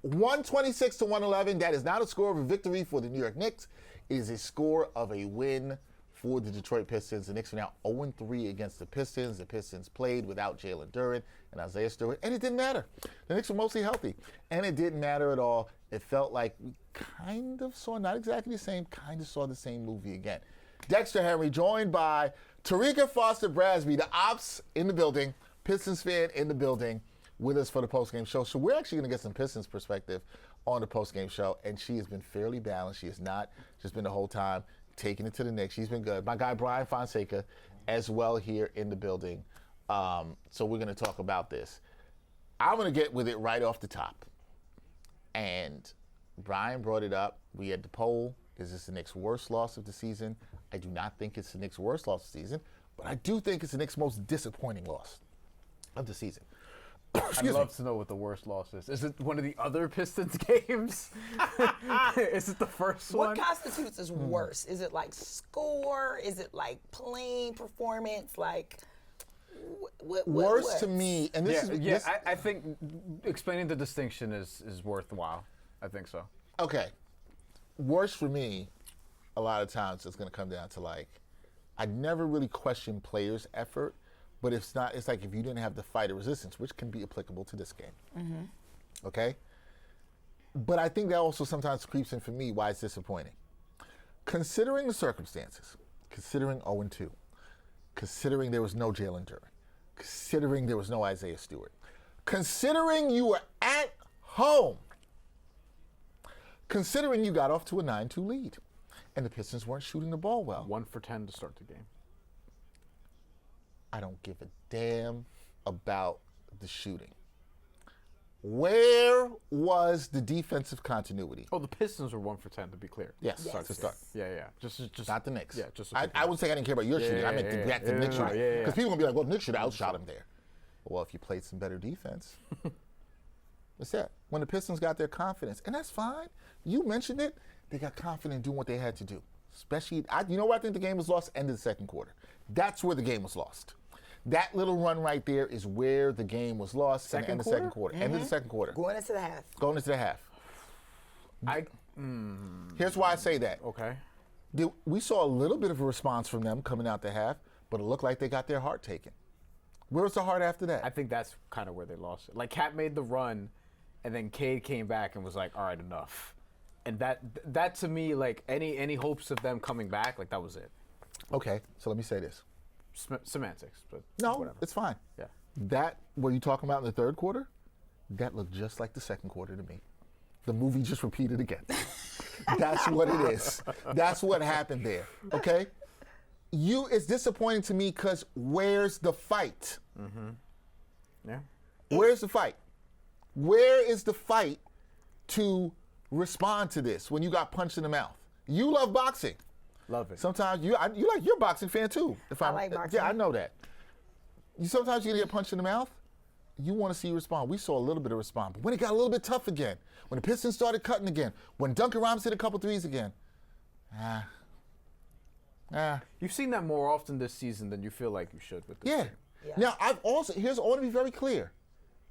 126 to 111. That is not a score of a victory for the New York Knicks. It is a score of a win for the Detroit Pistons. The Knicks are now 0-3 against the Pistons. The Pistons played without Jalen Duren and Isaiah Stewart, and it didn't matter. The Knicks were mostly healthy, and it didn't matter at all. It felt like we kind of saw, not exactly the same, kind of saw the same movie again. Dexter Henry, joined by Terrika Foster-Brasby, the ops in the building, Pistons fan in the building, with us for the postgame show. So we're actually going to get some Pistons perspective on the postgame show, and she has been fairly balanced. She has not just been the whole time taking it to the Knicks. She's been good. My guy Bryan Fonseca as well here in the building. So we're going to talk about this. I'm going to get with it right off the top. And Bryan brought it up. We had the poll. Is this the Knicks' worst loss of the season? I do not think it's the Knicks' worst loss of the season, but I do think it's the Knicks' most disappointing loss of the season. I'd love to know what the worst loss is. Is it one of the other Pistons games? Is it the first one? What constitutes as worse? Is it like score? Is it like playing performance? Like worse to me, and this is I think explaining the distinction is worthwhile. I think so. Okay, worse for me, a lot of times it's going to come down to like, I never really question players' effort. But it's like if you didn't have the fight of resistance, which can be applicable to this game. Mm-hmm. Okay? But I think that also sometimes creeps in for me why it's disappointing. Considering the circumstances, considering 0-2, considering there was no Jalen Duren, considering there was no Isaiah Stewart, considering you were at home, considering you got off to a 9-2 lead, and the Pistons weren't shooting the ball well. 1 for 10 to start the game. I don't give a damn about the shooting. Where was the defensive continuity? Oh, the Pistons were 1 for 10, to be clear. Yes. To start. Yeah. Just not the Knicks. Yeah, just. I would say I didn't care about your shooting. I meant the back to the Knicks shooting. Because people are going to be like, well, the Knicks should have outshot him there. Well, if you played some better defense, what's that? When the Pistons got their confidence, and that's fine. You mentioned it. They got confident in doing what they had to do. Especially, you know where I think the game was lost? End of the second quarter. That's where the game was lost. That little run right there is where the game was lost. End of the second quarter. End of the second quarter. Going into the half. Going into the half. Here's why I say that. Okay. We saw a little bit of a response from them coming out the half, but it looked like they got their heart taken. Where was the heart after that? I think that's kind of where they lost it. Like, Cat made the run, and then Cade came back and was like, all right, enough. And that to me, like, any hopes of them coming back, like, that was it. Okay, so let me say this. Semantics, but no, whatever. It's fine. Yeah. That, what you talking about in the third quarter, that looked just like the second quarter to me. The movie just repeated again. That's what it is. That's what happened there, okay? It's disappointing to me because where's the fight? Mm-hmm. Yeah. Where's the fight? Where is the fight to respond to this when you got punched in the mouth? You love boxing. Love it. Sometimes you're a boxing fan too. I like boxing. Yeah, I know that. Sometimes you get punched in the mouth. You want to see you respond. We saw a little bit of response. But when it got a little bit tough again, when the Pistons started cutting again, when Duncan Robinson hit a couple threes again, You've seen that more often this season than you feel like you should with this team. Yeah. Now, I want to be very clear.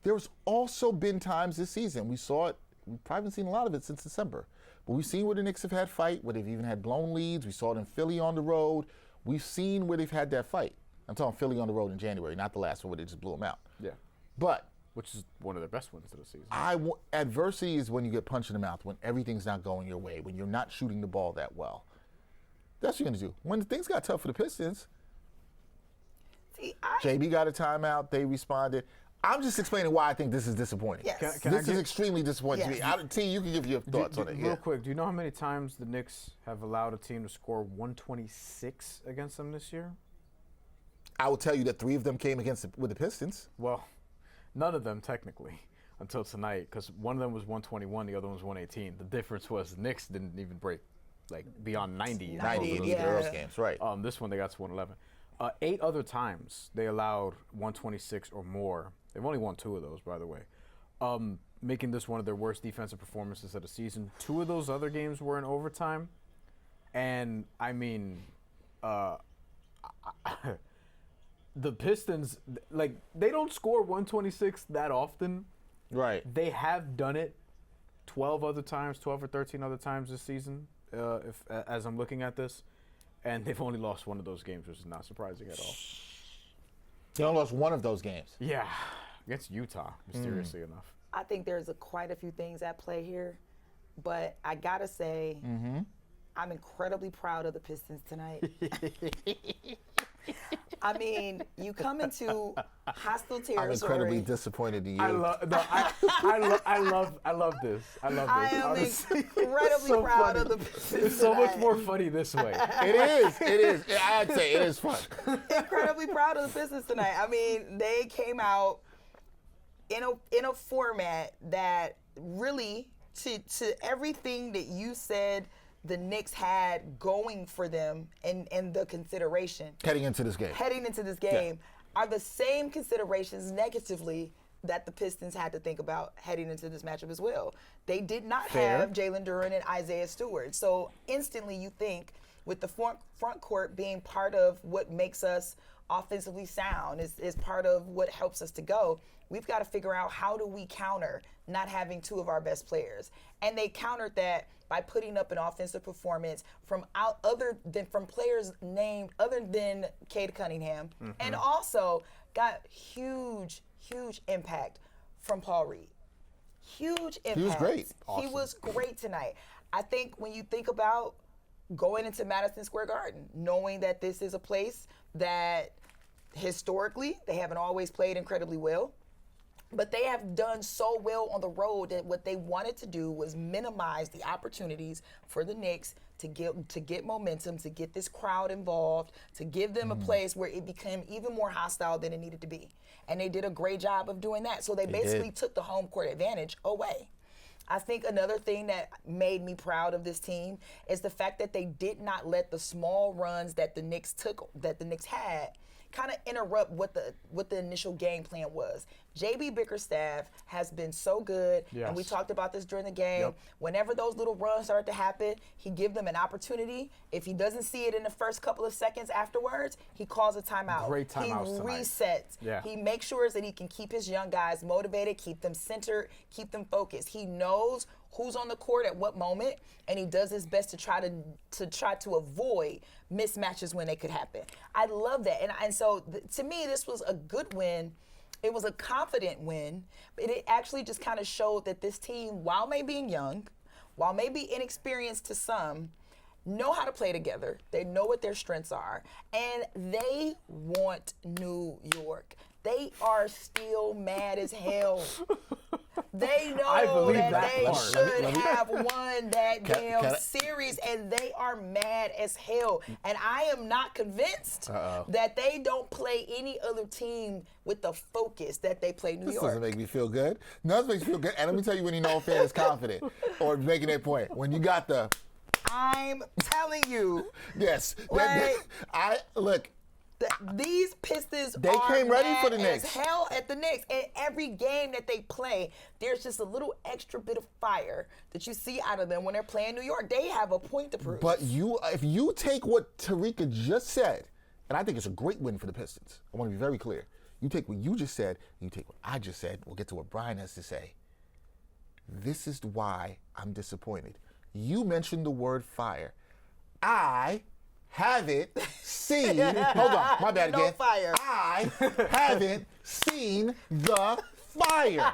There's also been times this season, we saw it, we probably haven't seen a lot of it since December, but we've seen where the Knicks have had fight, where they've even had blown leads. We saw it in Philly on the road. We've seen where they've had that fight. I'm talking Philly on the road in January, not the last one where they just blew them out. Yeah. But which is one of their best wins of the season. Adversity is when you get punched in the mouth, when everything's not going your way, when you're not shooting the ball that well. That's what you're going to do. When things got tough for the Pistons, JB got a timeout. They responded. I'm just explaining why I think this is disappointing. Yes. This is extremely disappointing to me. T, you can give your thoughts on it. Real quick, do you know how many times the Knicks have allowed a team to score 126 against them this year? I will tell you that 3 of them came with the Pistons. Well, none of them technically until tonight, because one of them was 121, the other one was 118. The difference was the Knicks didn't even break beyond 90. 90 in either of those games, right. This one they got to 111. 8 other times they allowed 126 or more. They've only won 2 of those, by the way, making this one of their worst defensive performances of the season. 2 of those other games were in overtime, and I mean, the Pistons, like, they don't score 126 that often. Right. They have done it 12 or 13 other times this season, as I'm looking at this, and they've only lost one of those games, which is not surprising at all. They only lost one of those games. Yeah, against Utah, mysteriously enough. I think there's quite a few things at play here, but I gotta say, I'm incredibly proud of the Pistons tonight. I mean, you come into hostile territory. I'm incredibly disappointed in you. I love this. I am honestly. incredibly So proud funny. of the Pistons It's so much tonight. more funny this way. It is. I'd say it is fun. Incredibly proud of the Pistons tonight. I mean, they came out in a format that really, to everything that you said the Knicks had going for them and the consideration Heading into this game. are the same considerations negatively that the Pistons had to think about heading into this matchup as well. They did not have Jalen Duren and Isaiah Stewart. So instantly you think with the front court being part of what makes us offensively sound, is part of what helps us to go, we've got to figure out how do we counter not having two of our best players. And they countered that by putting up an offensive performance from players named other than Cade Cunningham, and also got huge impact from Paul Reed. Huge impact. He was great. He was great tonight. I think when you think about going into Madison Square Garden, knowing that this is a place that historically they haven't always played incredibly well, but they have done so well on the road that what they wanted to do was minimize the opportunities for the Knicks to get momentum, to get this crowd involved, to give them a place where it became even more hostile than it needed to be. And they did a great job of doing that. So they basically took the home court advantage away. I think another thing that made me proud of this team is the fact that they did not let the small runs that the Knicks had kind of interrupt what the initial game plan was. J.B. Bickerstaff has been so good, and we talked about this during the game. Whenever those little runs start to happen, he gives them an opportunity. If he doesn't see it in the first couple of seconds afterwards, he calls a timeout. Great timeouts He tonight. resets. Yeah. He makes sure that he can keep his young guys motivated, keep them centered, keep them focused. He knows who's on the court at what moment, and he does his best to try to avoid mismatches when they could happen. I love that, and so to me, this was a good win. It was a confident win, but it actually just kind of showed that this team, while maybe being young, while maybe inexperienced to some, know how to play together. They know what their strengths are, and they want New York. They are still mad as hell. They know that they should have won that damn series, and they are mad as hell. And I am not convinced that they don't play any other team with the focus that they play New York. This doesn't make me feel good. Nothing makes me feel good. And let me tell you when you know a fan is confident or making that point. When you got the... I'm telling you. Yes. Look. These Pistons they came ready for the mad Knicks. as hell at the Knicks. And every game that they play, there's just a little extra bit of fire that you see out of them when they're playing New York. They have a point to prove. But if you take what Terrika just said, and I think it's a great win for the Pistons. I want to be very clear. You take what you just said, and you take what I just said, we'll get to what Bryan has to say. This is why I'm disappointed. You mentioned the word fire. I haven't seen, hold on, my bad again. No fire. I haven't seen the fire.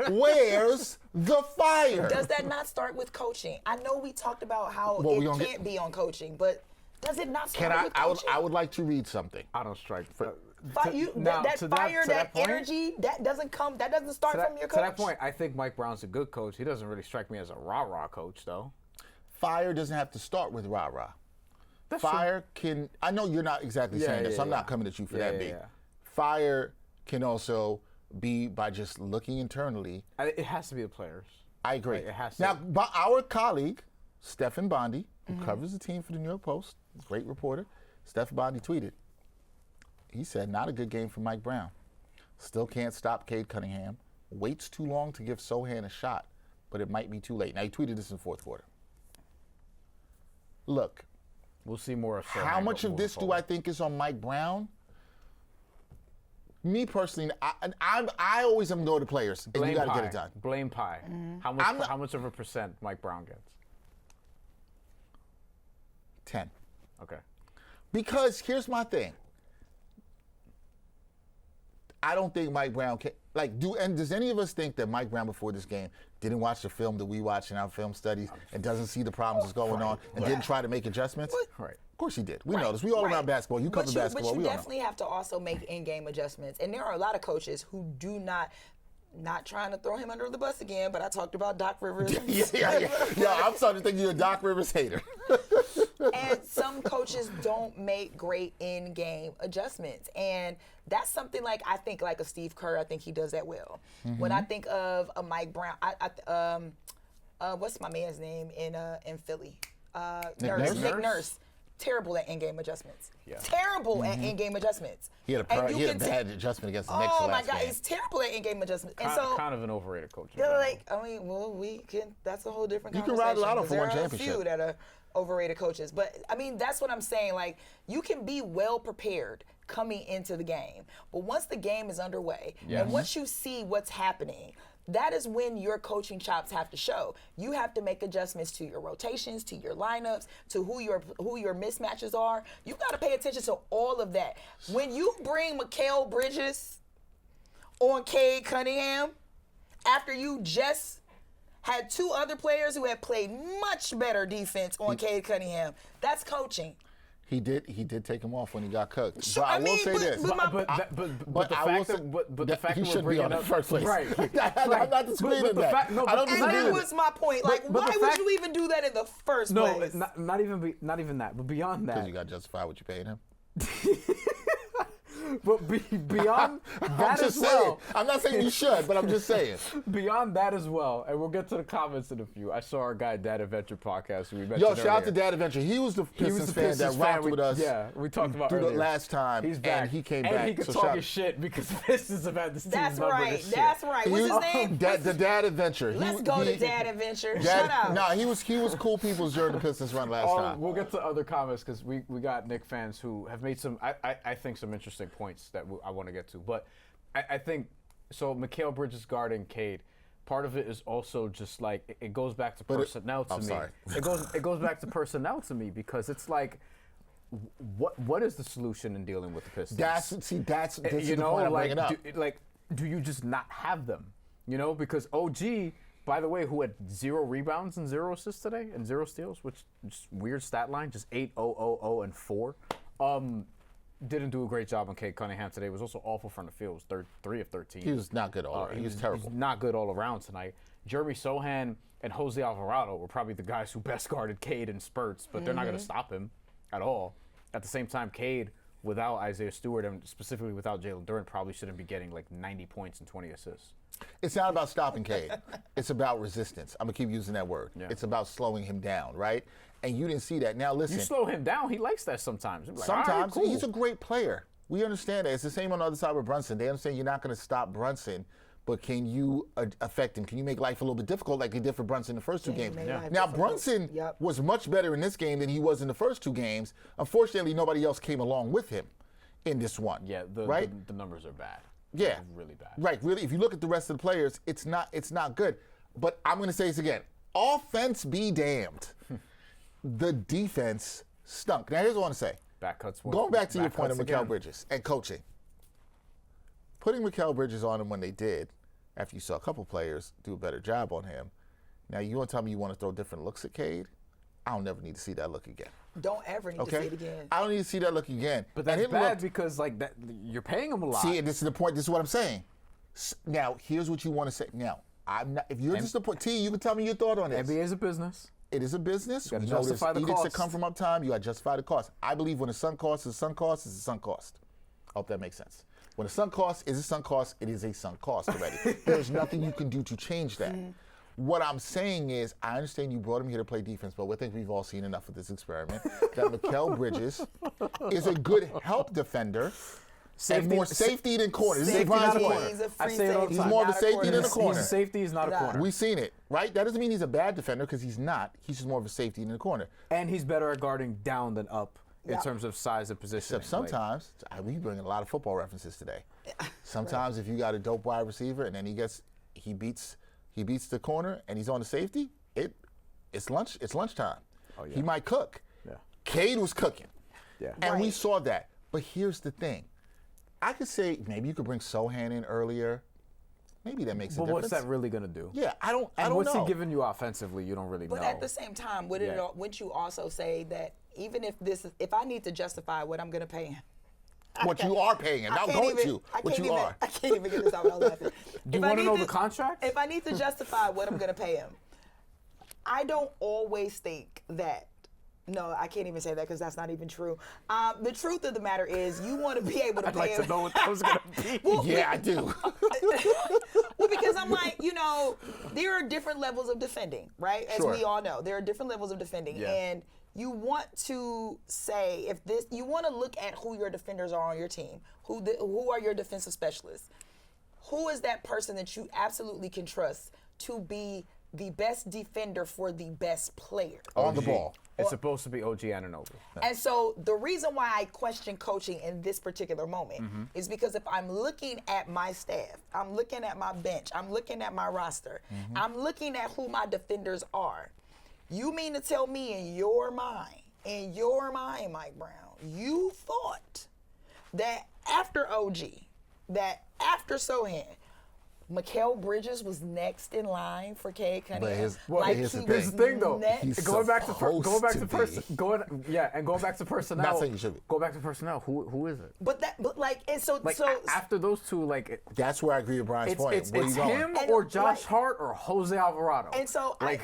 Where's the fire? Does that not start with coaching? I know we talked about how it can't be on coaching, but does it not start with coaching? I would like to read something. I don't strike. That energy, that doesn't start from your coach. To that point, I think Mike Brown's a good coach. He doesn't really strike me as a rah-rah coach, though. Fire doesn't have to start with rah-rah. That's fire can, I know you're not exactly saying that, so I'm not coming at you for that being. Fire can also be by just looking internally. It has to be the players. I agree. It has to. Now, our colleague, Stephen Bondi, who covers the team for the New York Post, great reporter, Stephen Bondi tweeted, he said, not a good game for Mike Brown. Still can't stop Cade Cunningham. Waits too long to give Sohan a shot, but it might be too late. Now, he tweeted this in the fourth quarter. Look. We'll see more of Sohan. How much of this do I think is on Mike Brown? Me personally, I always am going to players, and you got to get it done. Blame pie. How much of a percent Mike Brown gets? 10. Okay. Because here's my thing. I don't think Mike Brown can and does any of us think that Mike Brown before this game didn't watch the film that we watch in our film studies and doesn't see the problems that's going on and didn't try to make adjustments? Right. Of course he did. We know this. We all around basketball. You cover basketball. But you we all definitely have to also make in-game adjustments. And there are a lot of coaches who do not trying to throw him under the bus again, but I talked about Doc Rivers. Yeah, I'm starting to think you're a Doc Rivers hater. And some coaches don't make great in-game adjustments. And that's something I think like a Steve Kerr, I think he does that well. When I think of a Mike Brown, what's my man's name in Philly? Nick Nurse. Terrible at in-game adjustments. Yeah. Terrible at in-game adjustments. He had a bad adjustment against the Knicks. Oh my God, he's terrible at in-game adjustments. And so kind of an overrated coach. we can. That's a whole different you conversation. You can ride it out for one championship. championship. There are a few that are overrated coaches, but I mean that's what I'm saying. You can be well prepared coming into the game, but once the game is underway and once you see what's happening, that is when your coaching chops have to show. You have to make adjustments to your rotations, to your lineups, to who your mismatches are. You got to pay attention to all of that. When you bring Mikal Bridges on Cade Cunningham, after you just had two other players who had played much better defense on Cade Cunningham, that's coaching. He did take him off when he got cooked. Sure, but I will say this. But the fact he that shouldn't be on in the first place. Right. I'm not disagreeing with that. No, I don't disagree that with was my point. Why would you even do that in the first place? No, not even that. But beyond that, because you got to justify what you paid him. But beyond that as well. I'm not saying you should, but I'm just saying. Beyond that as well, and we'll get to the comments in a few. I saw our guy Dad Adventure podcast who we mentioned Yo, shout out earlier. to Dad Adventure. He was the Pistons fan that rocked with us. Yeah, we talked about the earlier. last time. He's back. And he came and back. he could talk his shit because the Pistons have had this team's That's number right. this shit. That's right. What's his name? The Dad Adventure. Let's go to Dad Adventure. Shut up. Nah, he was cool people's during the Pistons run last time. We'll get to other comments because we got Knicks fans who have made some, I think, some interesting points that I want to get to. But I think, so Mikal Bridges guarding Cade, part of it is also just it goes back to personnel to me. Sorry. It goes back to personnel to me because it's what is the solution in dealing with the Pistons? This is the point I'm bringing up. Do you just not have them? Because OG, by the way, who had 0 rebounds and 0 assists today and 0 steals, which just weird stat line, just 8, 0, 0, 0, and 4. Didn't do a great job on Cade Cunningham today. Was also awful from the field. Was 3 of 13. He was not good all around. He was terrible. He's not good all around tonight. Jeremy Sohan and Jose Alvarado were probably the guys who best guarded Cade in spurts, but they're not going to stop him at all. At the same time, Cade, without Isaiah Stewart and specifically without Jalen Duren, probably shouldn't be getting 90 points and 20 assists. It's not about stopping Cade. It's about resistance. I'm going to keep using that word. Yeah. It's about slowing him down, right? And you didn't see that. Now, listen. You slow him down. He likes that sometimes. Sometimes. Cool. He's a great player. We understand that. It's the same on the other side with Brunson. They understand you're not going to stop Brunson, but can you affect him? Can you make life a little bit difficult like they did for Brunson in the first two games? Now, Brunson was much better in this game than he was in the first two games. Unfortunately, nobody else came along with him in this one. Yeah, right? The numbers are bad. Yeah. Really bad. Right, really. If you look at the rest of the players, it's not good. But I'm going to say this again. Offense be damned. The defense stunk. Now, here's what I want to say. Back cuts. Going back to your point of Mikal Bridges and coaching. Putting Mikal Bridges on him when they did, after you saw a couple players do a better job on him. Now, you want to tell me you want to throw different looks at Cade? I don't never need to see that look again. Don't ever need to see it again. I don't need to see that look again. But that's bad because that you're paying him a lot. See, and this is the point. This is what I'm saying. Now, here's what you want to say. Now, I'm not. If you're just a point, T, you can tell me your thought on this. NBA is a business. It is a business. You We got to know there's justify the edicts cost. that come from uptime. You got to justify the cost. I believe when a sunk cost is a sunk cost, it's a sunk cost. I hope that makes sense. When a sunk cost is a sunk cost, it is a sunk cost already. There's nothing you can do to change that. What I'm saying is, I understand you brought him here to play defense, but I think we've all seen enough of this experiment that Mikal Bridges is a good help defender. And more safety than corner. This is Bryan's corner. I say it all the time. He's more of a safety than a corner. He's a safety, he's not a corner. We've seen it, right? That doesn't mean he's a bad defender because he's not. He's just more of a safety than a corner. And he's better at guarding down than up in terms of size and position. Except sometimes, we bring a lot of football references today. Sometimes if you got a dope wide receiver and then he beats the corner and he's on the safety, it's lunchtime. Oh, yeah. He might cook. Yeah. Cade was cooking. Yeah. And we saw that. But here's the thing. I could say maybe you could bring Sohan in earlier. Maybe that makes a difference. But what's that really going to do? Yeah, I don't What's know. he giving you offensively? You don't really know. But at the same time, wouldn't you also say that even if I need to justify what I'm going to pay him, what you are paying him, not going to. What you are. I can't even get this out without laughing. Do you want to know the contract? If I need to justify what I'm going to pay him, I don't always think that. No, I can't even say that because that's not even true. The truth of the matter is, you want to be able to I'd pay like him. to know what that was going to be. Well, Yeah, I do. Well, because I'm like, there are different levels of defending, right? As Sure. we all know, there are different levels of defending. Yeah. And you want to say, you want to look at who your defenders are on your team. Who are your defensive specialists? Who is that person that you absolutely can trust to be the best defender for the best player? On the ball. It's supposed to be OG Anunoby. And so the reason why I question coaching in this particular moment is because if I'm looking at my staff, I'm looking at my bench, I'm looking at my roster, I'm looking at who my defenders are. You mean to tell me in your mind, Mike Brown, you thought that after OG, that after Sohan, Mikal Bridges was next in line for Cade Cunningham. here's the Here's the thing, though. He's Going back to supposed personnel. Not saying you should be. Go back to personnel. Who is it? After After those two, like That's where I agree with Brian's point. it's Where you going? him And, or Josh right. Hart or Jose Alvarado. And so I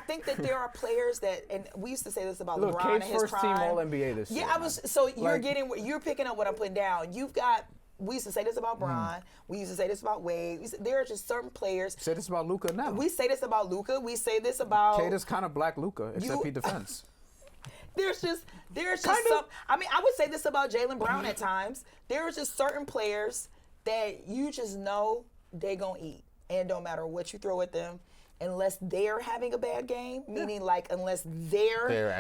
think that there are players that, and we used to say this about LeBron and Cade's his first prime. team All-NBA this year. Yeah, man. you're picking up what I'm putting down. We used to say this about Bryan. We used to say this about Wade. There are just certain players. Say this about Luka now. We say this about Luka. We say this about. Cade is kind of black Luka, except he defends. There's just some. I mean, I would say this about Jaylen Brown at times. There are just certain players that you just know they gonna eat, and don't matter what you throw at them, unless they're having a bad game. Meaning, unless they're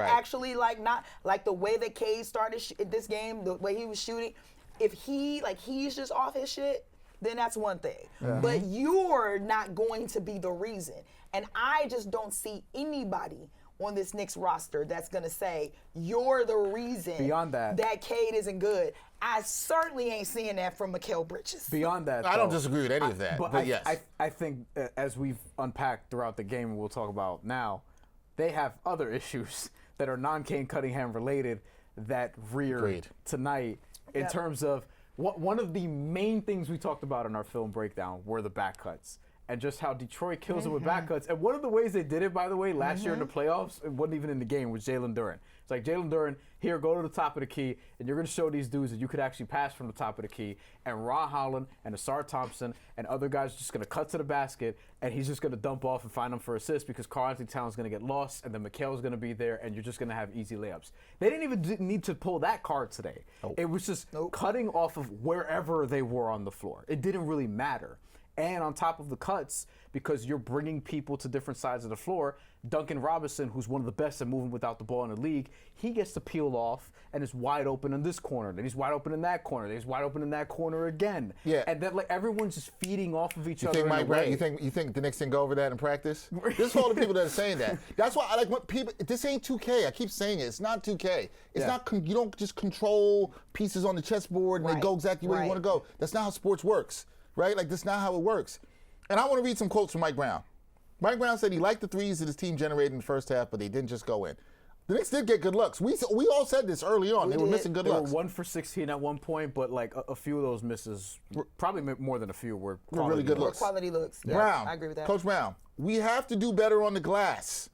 actually like not like the way that Cade started this game, the way he was shooting. If he's just off his shit, then that's one thing. But you're not going to be the reason. And I just don't see anybody on this Knicks roster that's going to say, you're the reason Beyond that Cade isn't good. I certainly ain't seeing that from Mikal Bridges. Beyond that, I don't though, disagree with any of that. But yes. I think as we've unpacked throughout the game, and we'll talk about now, they have other issues that are non-Cade Cunningham related that reared Agreed. tonight. In terms of one of the main things we talked about in our film breakdown were the back cuts and just how Detroit kills it with back cuts. And one of the ways they did it, by the way, last year in the playoffs, it wasn't even in the game, was Jalen Duren. It's like, Jalen Duren, here, go to the top of the key, and you're going to show these dudes that you could actually pass from the top of the key. And Ron Holland and Asar Thompson and other guys are just going to cut to the basket, and he's just going to dump off and find them for assists because Karl-Anthony Towns going to get lost, and then Mikal's going to be there, and you're just going to have easy layups. They didn't even need to pull that card today. Nope. It was just cutting off of wherever they were on the floor. It didn't really matter. And on top of the cuts, because you're bringing people to different sides of the floor, Duncan Robinson, who's one of the best at moving without the ball in the league, he gets to peel off and is wide open in this corner. Then he's wide open in that corner. Then he's wide open in that corner again. Yeah. And then everyone's just feeding off of each other. Think in Mike a Brown, way. you think the Knicks didn't go over that in practice? This is all the people that are saying that. That's why I like when people. This ain't 2K. I keep saying it. It's not 2K. It's not. You don't just control pieces on the chessboard and they go exactly where you want to go. That's not how sports works, right? That's not how it works. And I want to read some quotes from Mike Brown. Mike Brown said he liked the threes that his team generated in the first half, but they didn't just go in. The Knicks did get good looks. We all said this early on. They were missing good looks. They were 1 for 16 at one point, but a few of those misses, probably more than a few, were quality really good looks. Quality looks. Yeah, Brown, I agree with that. Coach Brown, we have to do better on the glass,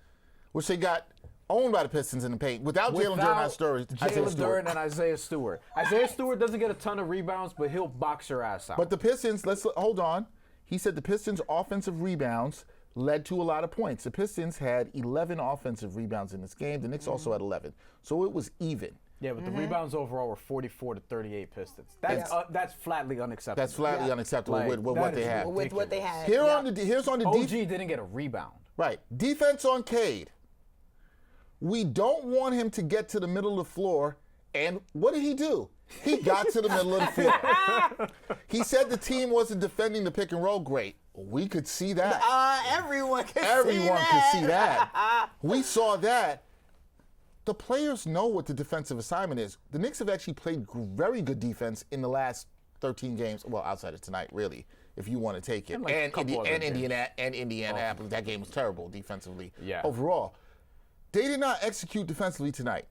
which they got owned by the Pistons in the paint without Jalen Duren and Isaiah Stewart. Isaiah Stewart doesn't get a ton of rebounds, but he'll box your ass out. But the Pistons, hold on. He said the Pistons' offensive rebounds led to a lot of points. The Pistons had 11 offensive rebounds in this game. The Knicks also had 11. So it was even. Yeah, but the rebounds overall were 44 to 38 Pistons. That's flatly unacceptable. That's flatly unacceptable with what they had. With what they had. Here's on the OG didn't get a rebound. Right. Defense on Cade. We don't want him to get to the middle of the floor. And what did he do? He got to the middle of the floor. He said the team wasn't defending the pick and roll great. We could see that. Everyone could see that. We saw that. The players know what the defensive assignment is. The Knicks have actually played very good defense in the last 13 games. Well, outside of tonight, really, if you want to take it. And Indianapolis, that game was terrible defensively. Yeah. Overall, they did not execute defensively tonight.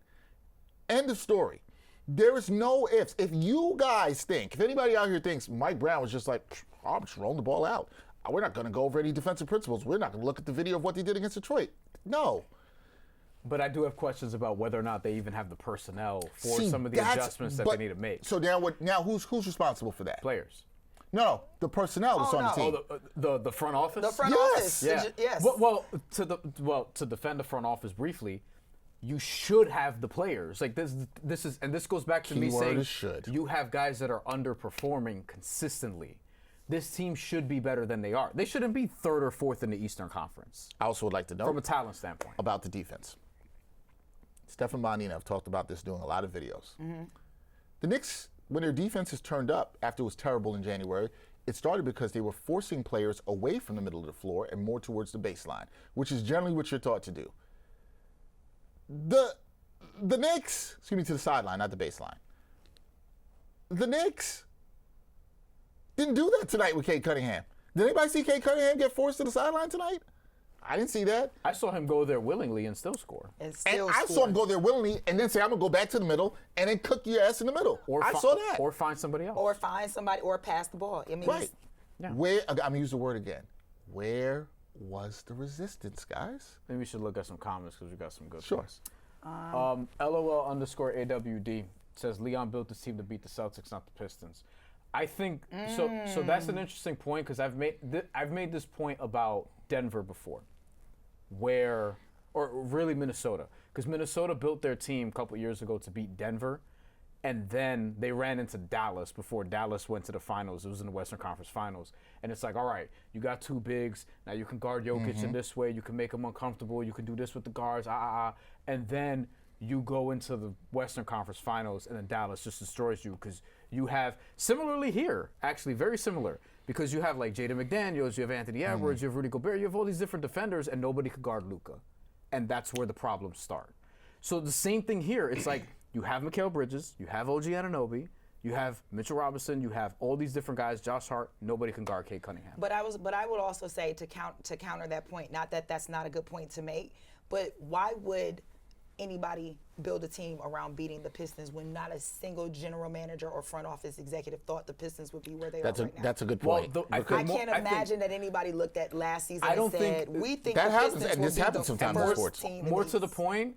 End of story. There is no ifs. If you guys think, if anybody out here thinks Mike Brown was just like, I'm just rolling the ball out. We're not going to go over any defensive principles. We're not going to look at the video of what they did against Detroit. No. But I do have questions about whether or not they even have the personnel for some of the adjustments that they need to make. So now who's responsible for that? Players. No, the personnel that's on the team. The front office? The front office. Yeah. Yes. Well, to defend the front office briefly, you should have the players. Like this goes back to me saying you have guys that are underperforming consistently. This team should be better than they are. They shouldn't be third or fourth in the Eastern Conference. I also would like to know from a talent standpoint about the defense. Stefan Bonnie and I have talked about this, doing a lot of videos. Mm-hmm. The Knicks, when their defense is turned up after it was terrible in January, it started because they were forcing players away from the middle of the floor and more towards the baseline, which is generally what you're taught to do. The Knicks, to the sideline, not the baseline. The Knicks didn't do that tonight with Cade Cunningham. Did anybody see Cade Cunningham get forced to the sideline tonight? I didn't see that. I saw him go there willingly and still score. And I saw him go there willingly and then say, I'm going to go back to the middle and then cook your ass in the middle. I saw that. Or find somebody else. Or find somebody, or pass the ball. I mean, right. Yeah. I'm going to use the word again. Where was the resistance, guys? Maybe we should look at some comments because we got some good ones. LOL_AWD says Leon built this team to beat the Celtics, not the Pistons. I think so that's an interesting point because I've made this point about Denver before, or really Minnesota, because Minnesota built their team a couple years ago to beat Denver, and then they ran into Dallas before Dallas went to the finals. It was in the Western Conference Finals, and it's like, all right, you got two bigs, now you can guard Jokic in this way, you can make him uncomfortable, you can do this with the guards, and then you go into the Western Conference Finals, and then Dallas just destroys you because you have, similarly here, actually very similar, because you have like Jaden McDaniels, you have Anthony Edwards, you have Rudy Gobert, you have all these different defenders, and nobody could guard Luka. And that's where the problems start. So the same thing here. It's like you have Mikal Bridges, you have OG Anunoby, you have Mitchell Robinson, you have all these different guys, Josh Hart, nobody can guard Cade Cunningham. But I would also say to counter that point, not that that's not a good point to make, but why would anybody build a team around beating the Pistons when not a single general manager or front office executive thought the Pistons would be where they are right now? That's a good point. Well, I can't imagine that anybody looked at last season and said, we think that the happens, Pistons and will this be happens the sometimes in first sports. team More to the point,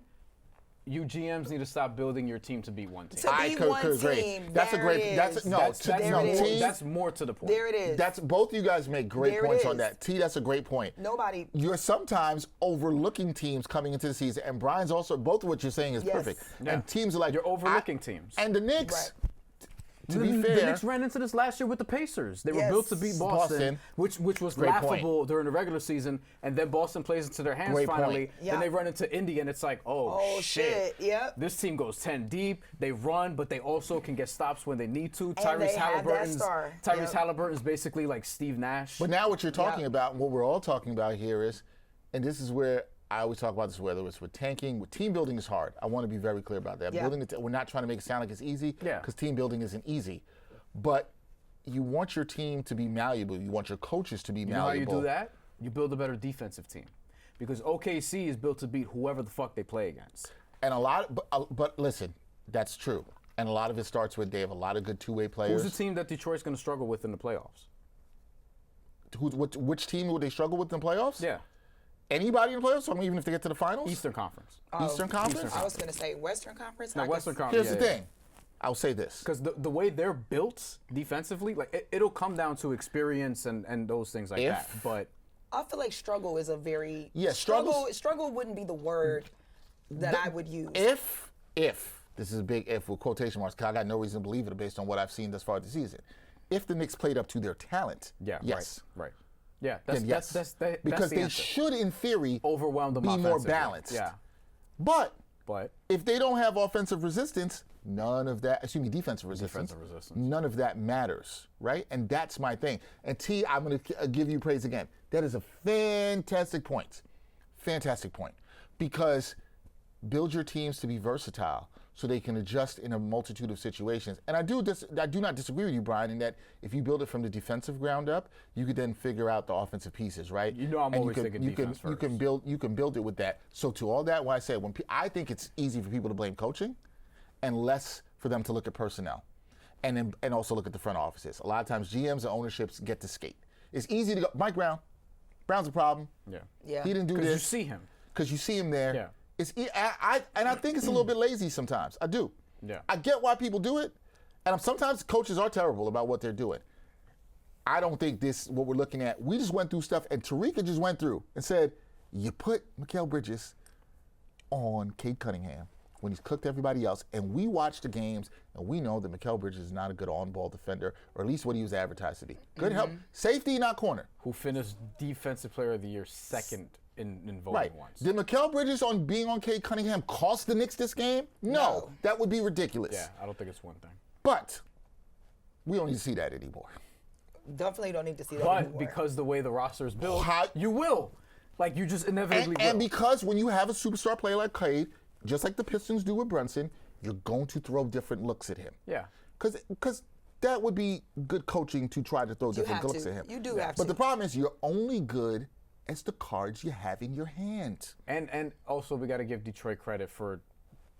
you GMs need to stop building your team to beat one team. To be one team. That's a great. That's more to the point. There it is. That's both of you guys make great points on that. T, that's a great point. Nobody. You're sometimes overlooking teams coming into the season, and Brian's also, both of what you're saying is perfect. Yeah. And teams are like, you're overlooking teams. And the Knicks. To be the fair, Knicks ran into this last year with the Pacers. They were built to beat Boston. which was laughable during the regular season, and then Boston plays into their hands finally. Then they run into Indy, and it's like, oh shit. Yep. This team goes 10 deep. They run, but they also can get stops when they need to. Tyrese Halliburton's basically like Steve Nash. But now what you're talking about, what we're all talking about here is, and this is where I always talk about this, whether it's with tanking, with team building is hard. I want to be very clear about that. We're not trying to make it sound like it's easy, because team building isn't easy. But you want your team to be malleable. You want your coaches to be malleable. You know how you do that? You build a better defensive team. Because OKC is built to beat whoever the fuck they play against. And but listen, that's true. And a lot of it starts with they have a lot of good two-way players. Who's the team that Detroit's going to struggle with in the playoffs? Which team would they struggle with in the playoffs? Yeah. Anybody in the playoffs? I mean, even if they get to the finals? Eastern Conference. Eastern Conference? I was going to say Western Conference. No, Western Conference. Here's the thing. I'll say this. Because the way they're built defensively, like it'll come down to experience and those things like that. But I feel like struggle is a very struggle wouldn't be the word that I would use. If this is a big if with quotation marks, because I got no reason to believe it based on what I've seen thus far this season. If the Knicks played up to their talent, yes. Right. Yeah, that's because they should, in theory, overwhelm them be more offensively. balanced. Yeah. But But if they don't have offensive resistance, defensive resistance, none of that matters, right? And that's my thing. And T, I'm going to give you praise again. That is a fantastic point. Fantastic point. Because build your teams to be versatile so they can adjust in a multitude of situations. And I do not disagree with you, Bryan, in that if you build it from the defensive ground up, you could then figure out the offensive pieces, right? You know I'm always thinking defense first. You can build it with that. So to all that, why I said I think it's easy for people to blame coaching, and less for them to look at personnel, and also look at the front offices. A lot of times GMs and ownerships get to skate. It's easy to go, Mike Brown's a problem. Yeah. He didn't do this. because you see him. Because you see him there. Yeah. I think it's a little bit lazy sometimes. I do. Yeah. I get why people do it, and sometimes coaches are terrible about what they're doing. I don't think what we're looking at. We just went through stuff, and Terrika just went through and said, you put Mikal Bridges on Cade Cunningham when he's cooked everybody else, and we watch the games, and we know that Mikal Bridges is not a good on-ball defender, or at least what he was advertised to be. Good help. Safety, not corner. Who finished Defensive Player of the Year second in voting Right. once. Did Mikal Bridges being on Cade Cunningham cost the Knicks this game? No. That would be ridiculous. Yeah, I don't think it's one thing. But we don't need to see that anymore. Definitely don't need to see that But anymore. because the way the roster is built, How- you will. Like, you just inevitably And will. because when you have a superstar player like Cade, just like the Pistons do with Brunson, you're going to throw different looks at him. Yeah. Because that would be good coaching to try to throw different have looks to. at him. You do have But to. the problem is you're only good as the cards you have in your hand. And also we got to give Detroit credit for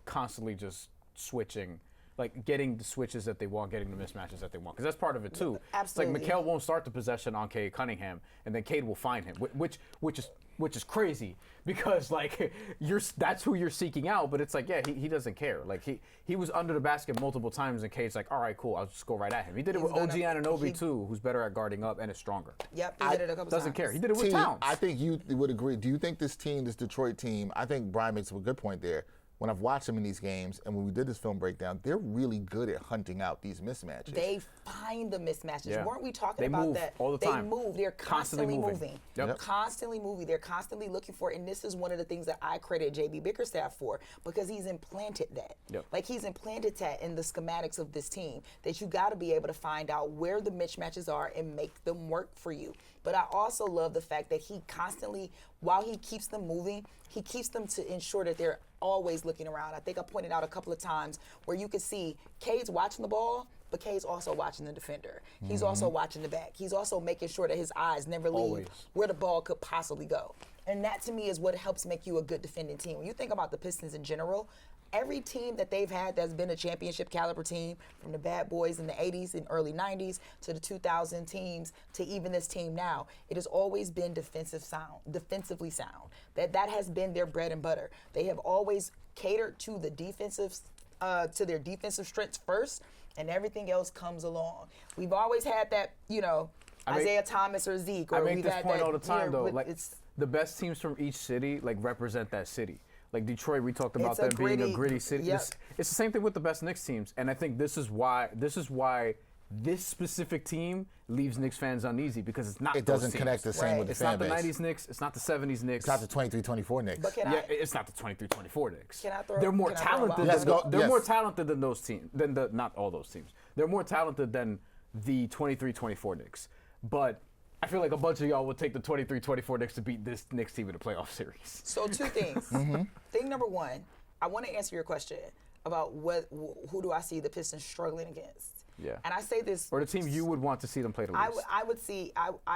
constantly just switching, like getting the switches that they want, getting the mismatches that they want, because that's part of it too. Absolutely. It's like Mikal won't start the possession on Cade Cunningham, and then Cade will find him, which is crazy because like that's who you're seeking out, but it's like he doesn't care. Like he was under the basket multiple times, and Cade's like, all right, cool, I'll just go right at him. He did it with OG Anunoby too, who's better at guarding up and is stronger. Yep, he did it a couple Doesn't times. care. He did it with T, Towns. I think you would agree. Do you think this Detroit team, I think Bryan makes a good point there. When I've watched them in these games and when we did this film breakdown, they're really good at hunting out these mismatches. They find the mismatches. Yeah. Weren't we talking They about move that? all the time. They move. They're constantly moving. Yep. Constantly moving. They're constantly looking for it. And this is one of the things that I credit JB Bickerstaff for, because he's implanted that. Yep. Like he's implanted that in the schematics of this team, that you got to be able to find out where the mismatches are and make them work for you. But I also love the fact that he constantly, while he keeps them moving, he keeps them to ensure that they're always looking around. I think I pointed out a couple of times where you can see Cade's watching the ball, but Cade's also watching the defender. He's also watching the back. He's also making sure that his eyes never leave Always. where the ball could possibly go. And that to me is what helps make you a good defending team. When you think about the Pistons in general, every team that they've had that's been a championship caliber team, from the bad boys in the 80s and early 90s to the 2000 teams to even this team now, it has always been defensively sound. That has been their bread and butter. They have always catered to the defensive, to their defensive strengths first, and everything else comes along. We've always had that, Isaiah Thomas or Zeke, or I make we've this had point that all the time, here though. with- Like, it's the best teams from each city represent that city. Like Detroit, we talked about It's a them being a gritty- gritty city. yep. It's the same thing with the best Knicks teams, and I think this is why this specific team leaves Knicks fans uneasy, because it's not. It those doesn't teams. connect the same Right. with the It's fan not the base. 90s Knicks. It's not the 70s Knicks. It's not the 23-24 Knicks. But can Yeah, I? it's not the 23-24 Knicks. Can I throw- They're more can I throw a talented. wild Let's go. They're Yes. more talented than those teams. Not all those teams. They're more talented than the 23-24 Knicks. But I feel like a bunch of y'all would take the 23-24 Knicks to beat this Knicks team in the playoff series. So two things. Thing number one, I want to answer your question about who do I see the Pistons struggling against. Yeah. And I say this. Or the team you would want to see them play the least. I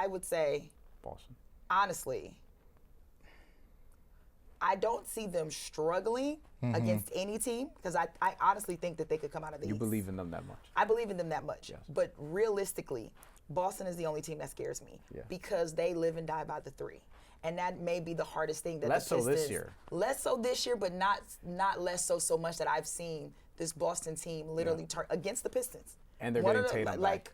would say, Boston. honestly, I don't see them struggling against any team, because I honestly think that they could come out of the You East. believe in them that much. I believe in them that much. Yes. But realistically, Boston is the only team that scares me, Yeah. because they live and die by the three. And that may be the hardest thing that Less the so Pistons, this year. Less so this year, but not less so much that I've seen this Boston team literally turn against the Pistons. And they're One getting of the- Tatum like back.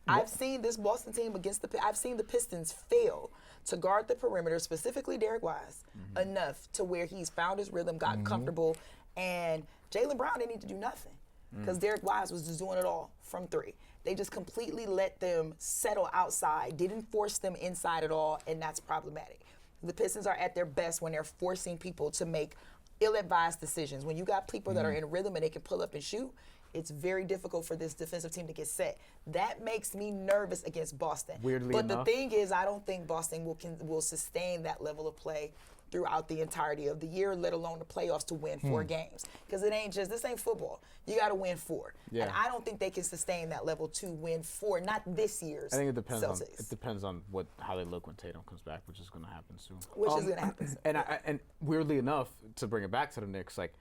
I've seen this Boston team I've seen the Pistons fail to guard the perimeter, specifically Derek Wise, enough to where he's found his rhythm, got comfortable, and Jaylen Brown didn't need to do nothing, because Derek Wise was just doing it all from three. They just completely let them settle outside, didn't force them inside at all, and that's problematic. The Pistons are at their best when they're forcing people to make ill-advised decisions. When you got people that are in rhythm and they can pull up and shoot, it's very difficult for this defensive team to get set. That makes me nervous against Boston. Weirdly but enough. the thing is, I don't think Boston will sustain that level of play throughout the entirety of the year, let alone the playoffs, to win 4 games. Because this ain't football. You got to win 4. Yeah. And I don't think they can sustain that level to win 4, not this year's I think it depends Celtics. on how they look when Tatum comes back, which is going to happen soon. Which is going to happen. And weirdly enough, to bring it back to the Knicks, like,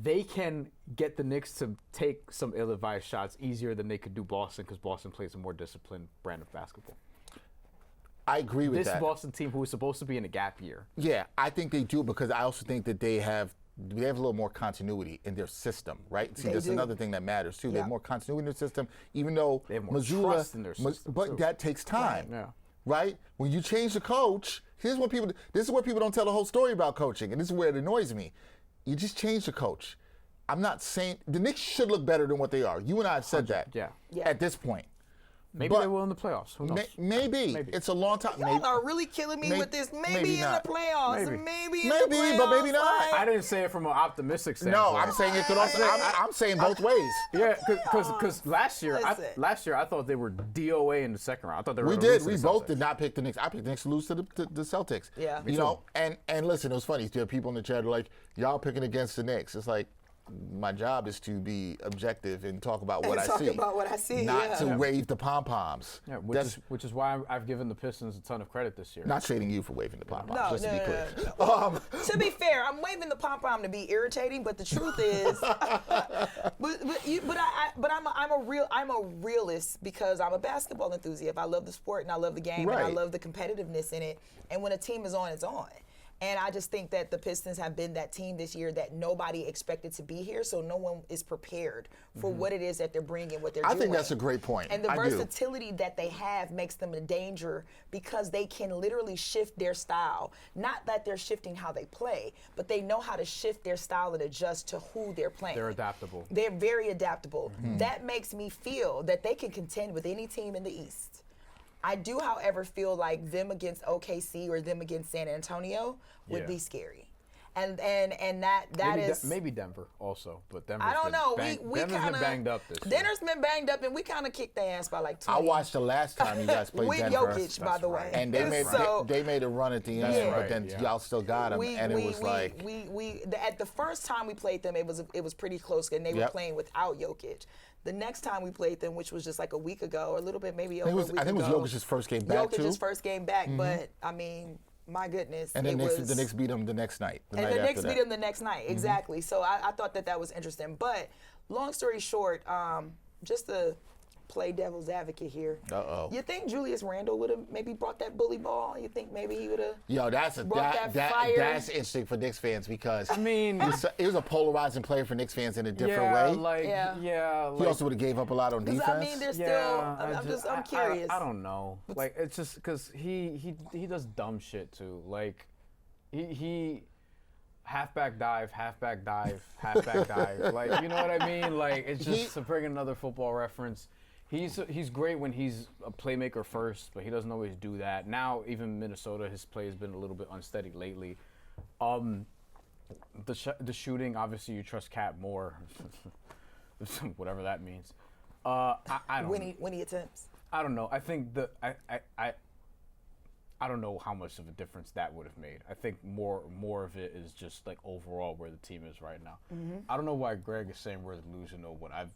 they can get the Knicks to take some ill-advised shots easier than they could do Boston, because Boston plays a more disciplined brand of basketball. I agree with that. This Boston team, who was supposed to be in a gap year. Yeah, I think they do, because I also think that they have a little more continuity in their system, right? See, that's another thing that matters too. They have more continuity in their system, even though They have more Missoula, trust in their system, but too. that takes time, Yeah. right? When you change the coach, this is where people don't tell the whole story about coaching, and this is where it annoys me. You just change the coach. I'm not saying the Knicks should look better than what they are. You and I have said that. Yeah. At this point. Maybe But they will in the playoffs. Who knows? Maybe. It's a long time. Y'all are really killing me with this. Maybe in not. the playoffs. Maybe. Maybe in the playoffs. But maybe not. like- I didn't say it from an optimistic standpoint. No, I'm saying it could also. I'm saying both ways. Yeah, because last year, Listen. I thought they were DOA in the second round. I thought they were. We gonna did. lose to We the both Celtics. did not pick the Knicks. I picked the Knicks to lose to the Celtics. Yeah. You know, and listen, it was funny. There are people in the chat who are like, y'all picking against the Knicks. It's like, my job is to be objective and talk about what I see. Talk about what I see, Not to yeah. wave the pom-poms. Yeah, which is why I've given the Pistons a ton of credit this year. Not shading you for waving the pom-poms, No, just to be no, clear. no. To be fair, I'm waving the pom-pom to be irritating, but the truth is, I'm a realist, because I'm a basketball enthusiast. I love the sport and I love the game and I Right. love the competitiveness in it. And when a team is on, it's on. And I just think that the Pistons have been that team this year that nobody expected to be here, so no one is prepared for what it is that they're bringing, what they're doing. I think that's a great point. And the I do. versatility that they have makes them a danger, because they can literally shift their style. Not that they're shifting how they play, but they know how to shift their style and adjust to who they're playing. They're adaptable. They're very adaptable. That makes me feel that they can contend with any team in the East. I do, however, feel like them against OKC or them against San Antonio would Yeah. be scary. And that maybe is maybe Denver also, but Denver's I don't know. Denver's We kind been of banged up this year. Denver's been banged up, and we kind of kicked their ass by like 20. I watched the last time you guys played with Denver. Jokic, by the way. And they made So- they made a run at the end, That's but right, then yeah. y'all still got them, and it was like at the first time we played them, it was pretty close, and they were Yep. playing without Jokic. The next time we played them, which was just like a week ago, or a little bit maybe over a week ago. I think it was Jokic's first game back too. Jokic's first game back, but I mean, my goodness, And it was. the Knicks beat them the next night. And the Knicks beat them the next night, exactly. So I thought that was interesting. But long story short, just to play devil's advocate here. Uh-oh. You think Julius Randle would have maybe brought that bully ball? You think maybe he would have? Yo, that's fire. that's interesting for Knicks fans, because I mean, it was a polarizing player for Knicks fans in a different way. He also would have gave up a lot on defense. I mean, there's still. I'm curious. I don't know. Like, it's just because he does dumb shit too. Like, he halfback dive, halfback dive, halfback dive. Like, you know what I mean? Like, it's just to bring another football reference. He's great when he's a playmaker first, but he doesn't always do that. Now, even Minnesota, his play has been a little bit unsteady lately. The shooting, obviously, you trust Cat more, whatever that means. I don't. When he attempts. I don't know. I think I don't know how much of a difference that would have made. I think more of it is just like overall where the team is right now. I don't know why Greg is saying we're losing though, when I've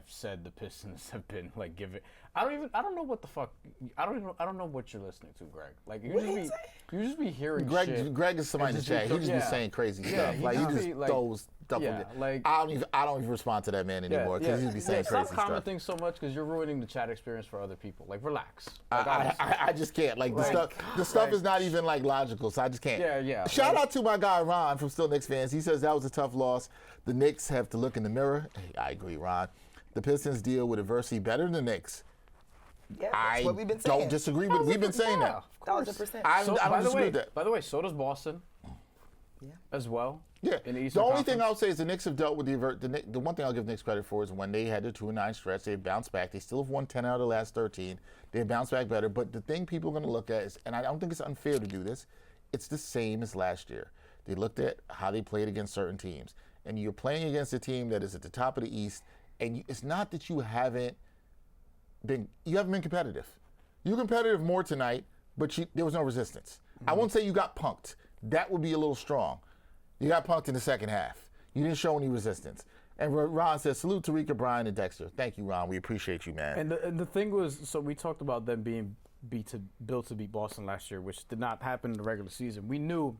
said the Pistons have been like giving. I don't know what the fuck. I don't know what you're listening to, Greg. Like you just be hearing shit. Greg is somebody in the chat. He just be saying crazy stuff. Like he just throws stuff. Like I don't even respond to that man anymore, because he just be saying crazy stop stuff. commenting so much, because you're ruining the chat experience for other people. Like, relax. I just can't. Like the stuff is not even like logical, so I just can't. Yeah. Shout out to my guy Ron from Still Knicks Fans. He says that was a tough loss. The Knicks have to look in the mirror. Hey, I agree, Ron. The Pistons deal with adversity better than the Knicks. Yeah, that's what we've been saying. Don't disagree with it. We've been saying that. 1,000%. I don't disagree with that. By the way, so does Boston. Yeah. As well. Yeah. In the The Eastern only thing Conference. I'll say is the Knicks have dealt with the one thing I'll give Knicks credit for is when they had their 2-9 stretch, they bounced back. They still have won 10 out of the last 13. They bounced back better. But the thing people are going to look at is, and I don't think it's unfair to do this, it's the same as last year. They looked at how they played against certain teams. And you're playing against a team that is at the top of the East, and it's not that you haven't been competitive. You were competitive more tonight, but there was no resistance. I won't say you got punked. That would be a little strong. You got punked in the second half. You didn't show any resistance. And Ron says, salute Terrika, Bryan, and Dexter. Thank you, Ron. We appreciate you, man. And the thing was, so we talked about them being built to beat Boston last year, which did not happen in the regular season. We knew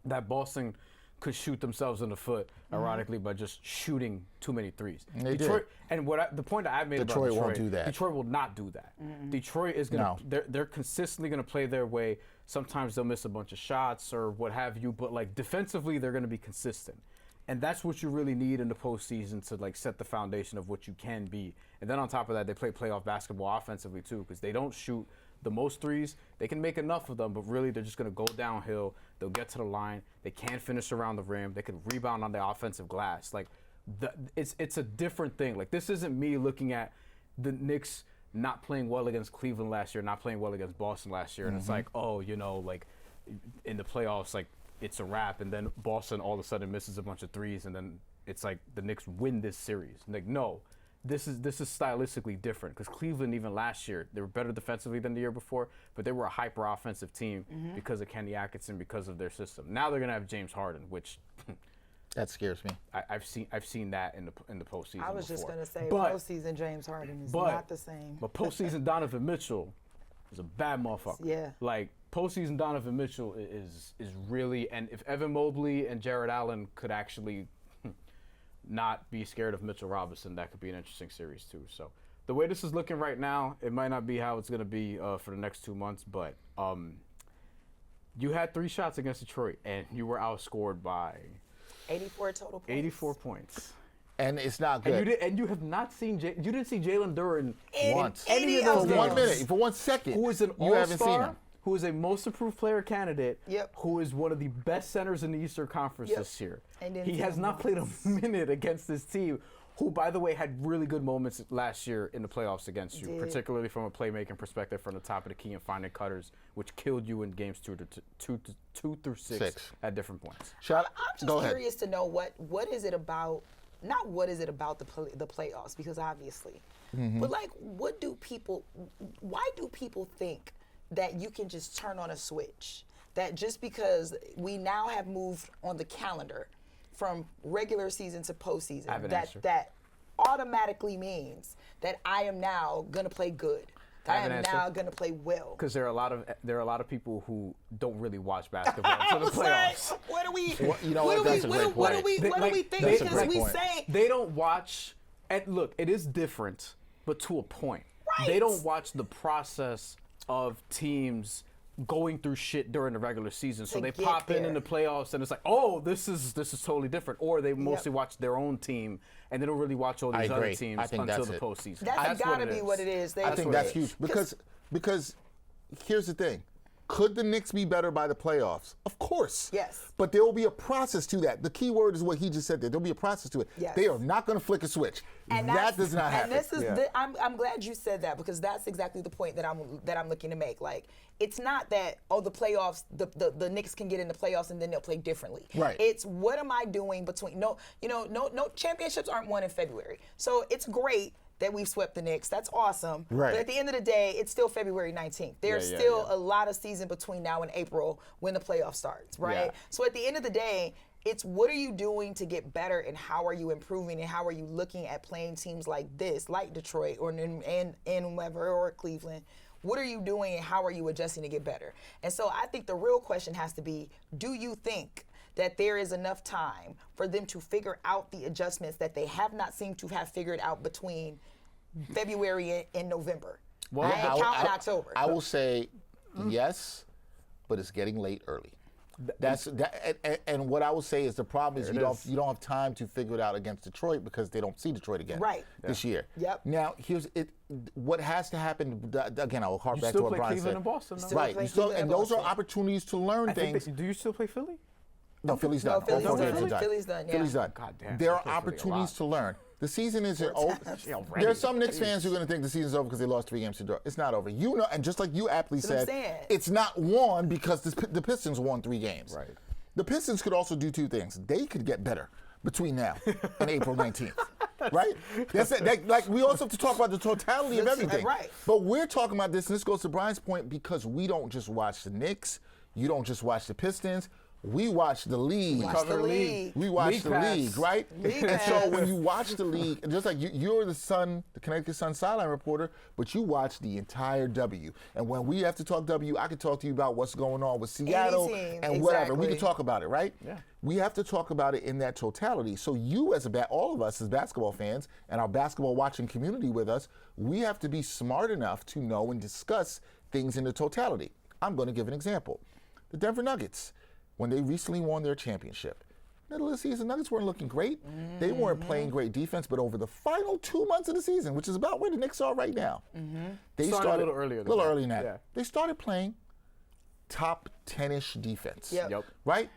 that Boston could shoot themselves in the foot, ironically, by just shooting too many threes. They Detroit, did. And the point that I made about Detroit won't do that. Detroit will not do that. Detroit is going to, they're consistently going to play their way. Sometimes they'll miss a bunch of shots or what have you, but like defensively, they're going to be consistent. And that's what you really need in the postseason to like set the foundation of what you can be. And then on top of that, they play playoff basketball offensively too, because they don't shoot the most threes. They can make enough of them, but really they're just going to go downhill. They'll get to the line. They can't finish around the rim. They can rebound on the offensive glass. Like it's a different thing. Like this isn't me looking at the Knicks not playing well against Cleveland last year, not playing well against Boston last year, and it's like, oh, you know, like in the playoffs, like it's a wrap, and then Boston all of a sudden misses a bunch of threes, and then it's like the Knicks win this series. Like no. This is stylistically different because Cleveland, even last year, they were better defensively than the year before, but they were a hyper-offensive team because of Kenny Atkinson, because of their system. Now they're gonna have James Harden, which that scares me. I've seen that in the postseason. I was just gonna say, but, postseason James Harden is not the same. But postseason Donovan Mitchell is a bad motherfucker. Yeah. Like postseason Donovan Mitchell is really, and if Evan Mobley and Jared Allen could actually not be scared of Mitchell Robinson, that could be an interesting series too. So the way this is looking right now, it might not be how it's going to be for the next 2 months, but you had 3 shots against Detroit, and you were outscored by 84 total points. 84 points. And it's not good. And you have not seen you didn't see Jalen Duren once. Any For of those 1 games. minute, for 1 second. Who is an you haven't seen all-star, him. who is a most improved player candidate, Yep. who is one of the best centers in the Eastern Conference this year. He has not played a minute against this team, who, by the way, had really good moments last year in the playoffs against you, particularly from a playmaking perspective from the top of the key and finding cutters, which killed you in games 2 through 6 at different points. I'm just curious to know what is it about, not what is it about the playoffs, because obviously, but like why do people think that you can just turn on a switch, that just because we now have moved on the calendar from regular season to postseason, that automatically means that I am now going to play good, that I am now going to play well? Because there are a lot of people who don't really watch basketball until the playoffs. What do we think? Because we say they don't watch. And look, it is different, but to a point. Right. They don't watch the process of teams going through shit during the regular season, so they pop in the playoffs and it's like, oh, this is totally different. Or they mostly watch their own team and they don't really watch all these other teams until the postseason. That's got to be what it is. I think that's huge because here's the thing. Could the Knicks be better by the playoffs? Of course. Yes. But there will be a process to that. The key word is what he just said there. There'll be a process to it. Yes. They are not going to flick a switch. And that does not happen. And this is I'm glad you said that, because that's exactly the point that I'm looking to make. Like, it's not that the playoffs, the Knicks can get in the playoffs and then they'll play differently. Right. It's what am I doing between no championships aren't won in February. So it's great that we've swept the Knicks. That's awesome. Right. But at the end of the day, it's still February 19th. There's still a lot of season between now and April when the playoff starts, right? Yeah. So at the end of the day, it's what are you doing to get better, and how are you improving, and how are you looking at playing teams like this, like Detroit or whoever, or Cleveland. What are you doing, and how are you adjusting to get better? And so I think the real question has to be, do you think that there is enough time for them to figure out the adjustments that they have not seemed to have figured out between February and November? Well, and October. I will say yes, but it's getting late early. And what I will say is the problem is you don't have time to figure it out against Detroit, because they don't see Detroit again this year. Yep. Now here's it. What has to happen again? I will harp back to what Bryan said. Cleveland and Boston, though. Right. And those are opportunities to learn things. Do you still play Philly? No, Philly's done. Philly's done. Philly's done. Yeah. Philly's done. God damn. There are opportunities to learn. The season isn't over. There are some Knicks fans who are going to think the season's over because they lost 3 games to Detroit. It's not over. And just like you aptly said, it's not won because the Pistons won 3 games. Right. The Pistons could also do two things. They could get better between now and April 19th. Right? That's it. Like, we also have to talk about the totality of everything. Right. But we're talking about this, and this goes to Brian's point, because we don't just watch the Knicks. You don't just watch the Pistons. We watch the league. Watch the league. We watch League the pass. league, right? League And so pass. when you watch the league, just like you're the Connecticut Sun sideline reporter, but you watch the entire W. And when we have to talk W, I can talk to you about what's going on with Seattle team, and whatever. We can exactly. talk about it, right? Yeah. We have to talk about it in that totality. So you, as all of us as basketball fans and our basketball watching community with us, we have to be smart enough to know and discuss things in the totality. I'm going to give an example. The Denver Nuggets, when they recently won their championship, middle of the season, Nuggets weren't looking great. They weren't playing great defense, but over the final 2 months of the season, which is about where the Knicks are right now, they Started a little earlier than that. earlier than that. Yeah. They started playing top 10-ish defense. Yep. Right?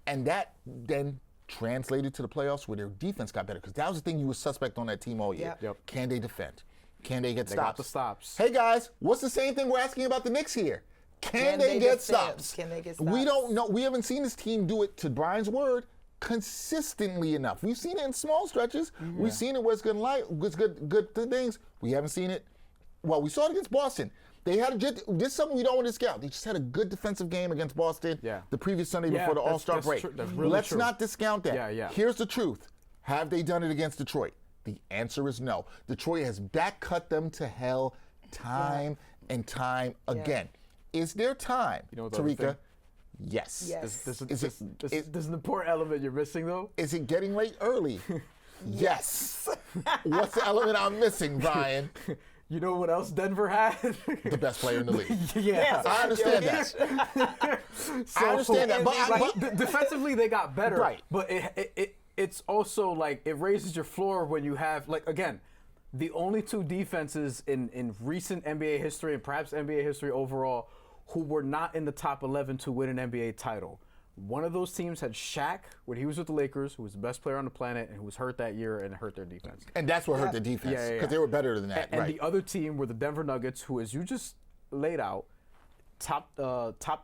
And that then translated to the playoffs where their defense got better, because that was the thing you were suspect on that team all year. Yep. Can they defend? Can they get They stops? got the stops. Hey guys, what's the same thing we're asking about the Knicks here? Can they get defend? stops? Can they get We stops? don't know. We haven't seen this team do it, to Brian's word, consistently enough. We've seen it in small stretches. We've seen it where it's good things. We haven't seen it. Well, we saw it against Boston. They had this is something we don't want to discount. They just had a good defensive game against Boston the previous Sunday before the All-Star that's break. true. That's really Let's true. not discount that. Yeah. Here's the truth. Have they done it against Detroit? The answer is no. Detroit has back-cut them to hell time and time again. Is there time, You know what the other Terrika? thing? Yes. Yes. This Is is an important element you're missing, though. Is it getting late early? Yes. What's the element I'm missing, Brian? You know what else Denver had? The best player in the league. Yeah. I understand that. I understand that. But Defensively, they got better. Right. But it's also like it raises your floor when you have, like, again, the only two defenses in recent NBA history and perhaps NBA history overall who were not in the top 11 to win an NBA title. One of those teams had Shaq when he was with the Lakers, who was the best player on the planet and who was hurt that year and hurt their defense. and that's what hurt the defense, Yeah. because they were better than that. And right. the other team were the Denver Nuggets, who, as you just laid out, top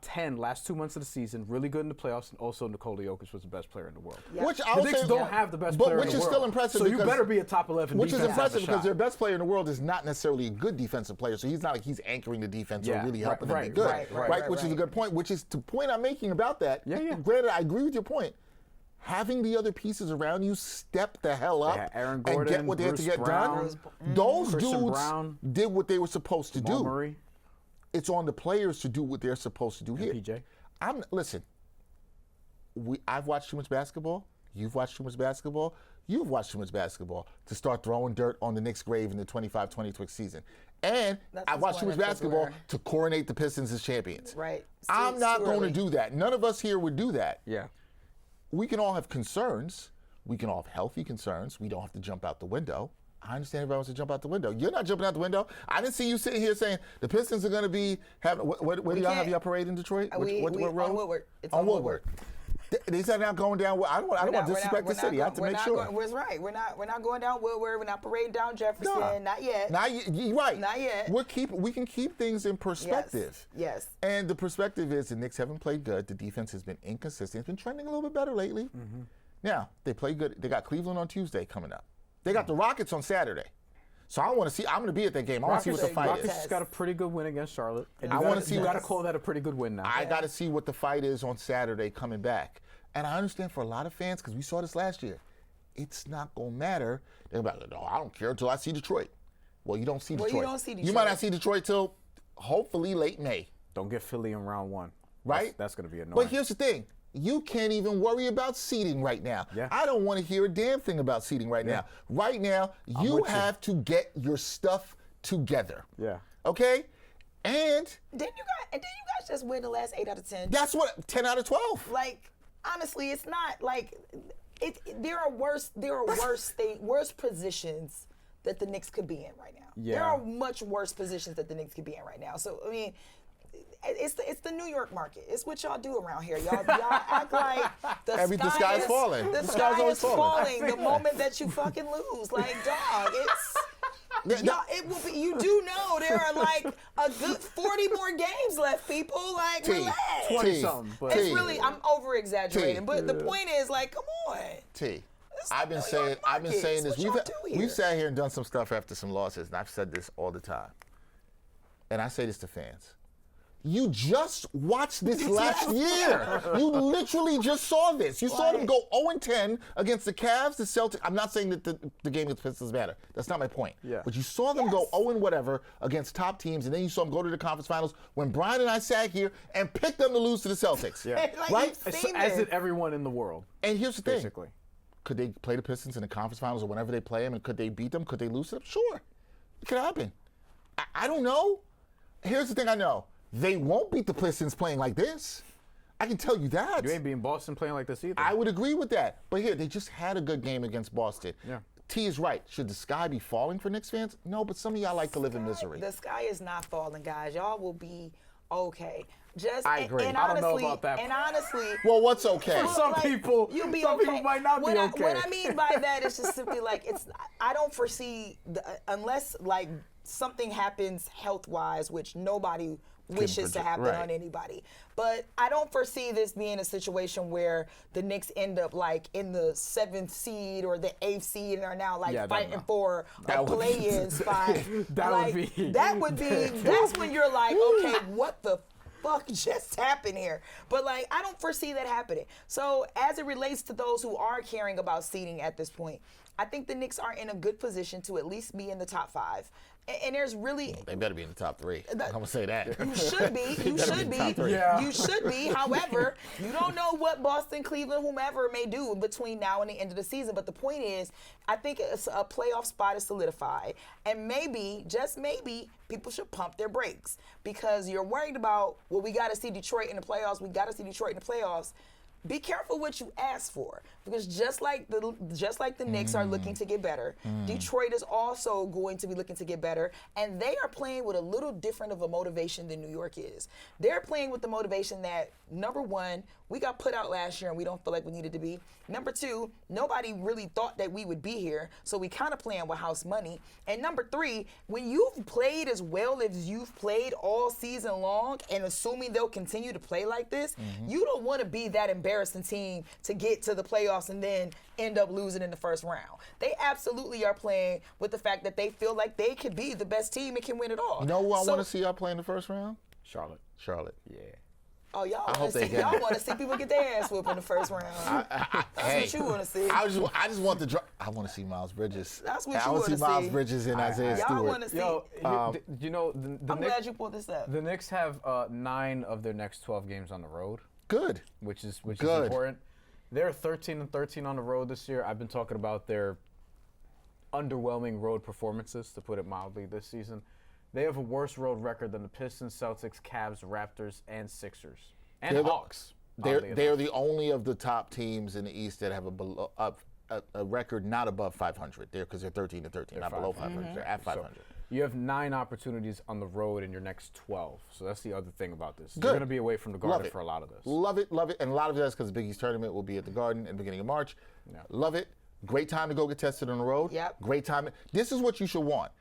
10 last 2 months of the season, really good in the playoffs, and also Nikola Jokic was the best player in the world. Yeah. Which I The would Knicks say, don't have the best but player in which the is world. still impressive. So you because- better be a top 11 Which is defense to have a impressive because shot. their best player in the world is not necessarily a good defensive player. So he's not like he's anchoring the defense or Yeah, really right, helping them be right, good. right, Which is a right. good point. Which is the point I'm making about that. Yeah. Granted, I agree with your point. Having the other pieces around you step the hell up Yeah, Aaron and Gordon, get what they had to Bruce get Brown, done. Those Christian dudes Brown, did what they were supposed to Jamal do. Murray, It's on the players to do what they're supposed to do here. PJ. Listen. I've watched too much basketball. You've watched too much basketball. You've watched too much basketball to start throwing dirt on the Knicks' grave in the 25-26 season. And That's I've watched too much one in basketball February. to coronate the Pistons as champions. Right. I'm not going to early. do that. None of us here would do that. Yeah. We can all have concerns. We can all have healthy concerns. We don't have to jump out the window. I understand everybody wants to jump out the window. You're not jumping out the window. I didn't see you sitting here saying the Pistons are going to be having. Where do y'all have can't- your parade in Detroit? On Woodward. It's on on Woodward. They said not going down. I don't want to disrespect the city. I have to make sure. We're right. We're not going down Woodward. We're not parading down Jefferson. Nah. Not yet. You're right. Not yet. We can keep things in perspective. Yes. And the perspective is the Knicks haven't played good. The defense has been inconsistent. It's been trending a little bit better lately. Mm-hmm. Now, they play good. They got Cleveland on Tuesday coming up. They got the Rockets on Saturday. So I want to see. I'm going to be at that game. I want to see what the fight Rockets is. got a pretty good win against Charlotte. And I wanna see You what- got to call that a pretty good win now. I got to see what the fight is on Saturday coming back. And I understand for a lot of fans, because we saw this last year, it's not going to matter. They're like, no, I don't care until I see Detroit. Well, you don't see Well, Detroit. you don't see You might Detroit. not see Detroit till hopefully late May. Don't get Philly in round one. Right? That's going to be annoying. But here's the thing. You can't even worry about seeding right now. Yeah. I don't want to hear a damn thing about seeding right now. Right now, you with you. have to get your stuff together. Yeah. Okay? And Didn't you guys just win the last 8 out of 10? that's what, 10 out of 12. Like, honestly, it's not like there are worse positions that the Knicks could be in right now. Yeah. There are much worse positions that the Knicks could be in right now. So I mean, it's the New York market. It's what y'all do around here. Y'all act like the sky is falling. The The sky sky's always is falling. falling the moment that you fucking lose. Like, dog, y'all, it will be. You do know there are like a good 40 more games left, people. Like, relax. 20-something. But It's really, I'm over exaggerating, but the point is, like, come on. I've been saying this. We've sat here and done some stuff after some losses, and I've said this all the time. And I say this to fans. You just watched this last year. You literally just saw this. You saw them go 0-10 against the Cavs, the Celtics. I'm not saying that the game against the Pistons matter. That's not my point. Yeah. But you saw them go 0-whatever against top teams, and then you saw them go to the conference finals when Bryan and I sat here and picked them to lose to the Celtics. Yeah. Right? As did everyone in the world. And here's the thing. Basically. Could they play the Pistons in the conference finals or whenever they play them, and could they beat them? Could they lose them? Sure. It could happen. I don't know. Here's the thing I know. They won't beat the Pistons playing like this. I can tell you that. You ain't beating Boston playing like this either. I would agree with that. But here, they just had a good game against Boston. Yeah. T is right. Should the sky be falling for Knicks fans? No, but some of y'all like to live in misery. The sky is not falling, guys. Y'all will be okay. I agree. And I don't honestly, know about that. And honestly, Well, what's okay? For some people, you'll be some okay. people might not be okay. What I mean by that is just simply like I don't foresee unless like something happens health-wise, which nobody wishes to happen on anybody. But I don't foresee this being a situation where the Knicks end up like in the 7th seed or the 8th seed and are now like fighting for a play-in spot. That's when you're like, okay, what the fuck just happened here? But like, I don't foresee that happening. So as it relates to those who are caring about seeding at this point, I think the Knicks are in a good position to at least be in the top 5. And there's really... They better be in the top 3. I'm going to say that. You should be. You should be. Yeah. You should be. However, you don't know what Boston, Cleveland, whomever may do between now and the end of the season. But the point is, I think a playoff spot is solidified. And maybe, just maybe, people should pump their brakes. Because you're worried about, well, we got to see Detroit in the playoffs. We got to see Detroit in the playoffs. Be careful what you ask for, because just like the Knicks are looking to get better, Detroit is also going to be looking to get better, and they are playing with a little different of a motivation than New York is. They're playing with the motivation that, number one, we got put out last year and we don't feel like we needed to be. Number two, nobody really thought that we would be here, so we kind of playing with house money. And number three, when you've played as well as you've played all season long, and assuming they'll continue to play like this, you don't want to be that embarrassing team to get to the playoffs and then end up losing in the first round. They absolutely are playing with the fact that they feel like they could be the best team and can win it all. You know who I want to see y'all play in the first round? Charlotte. Yeah. Oh, y'all I hope they get y'all it. want to see people get their ass whooped in the first round. That's what you want to see. I just want the I want to see Miles Bridges. That's what I you want want to to see Miles see. Bridges and Isaiah Y'all Stewart. want to see. Yo, you know, the I'm Knicks, glad you pulled this up. the Knicks have 9 of their next 12 games on the road, Good. which is Good. important. They're 13-13 on the road this year. I've been talking about their underwhelming road performances, to put it mildly, this season. They have a worse road record than the Pistons, Celtics, Cavs, Raptors, and Sixers. And Hawks. They're the only of the top teams in the East that have a record not above 500. Because they're 13-13, not below 500. They're at 500. So you have 9 opportunities on the road in your next 12. So that's the other thing about this. Good. You're going to be away from the Love Garden it. for a lot of this. Love it. And a lot of that's because the Big East tournament will be at the Garden in the beginning of March. Yeah. Love it. Great time to go get tested on the road. Yep. Great time. This is what you should want.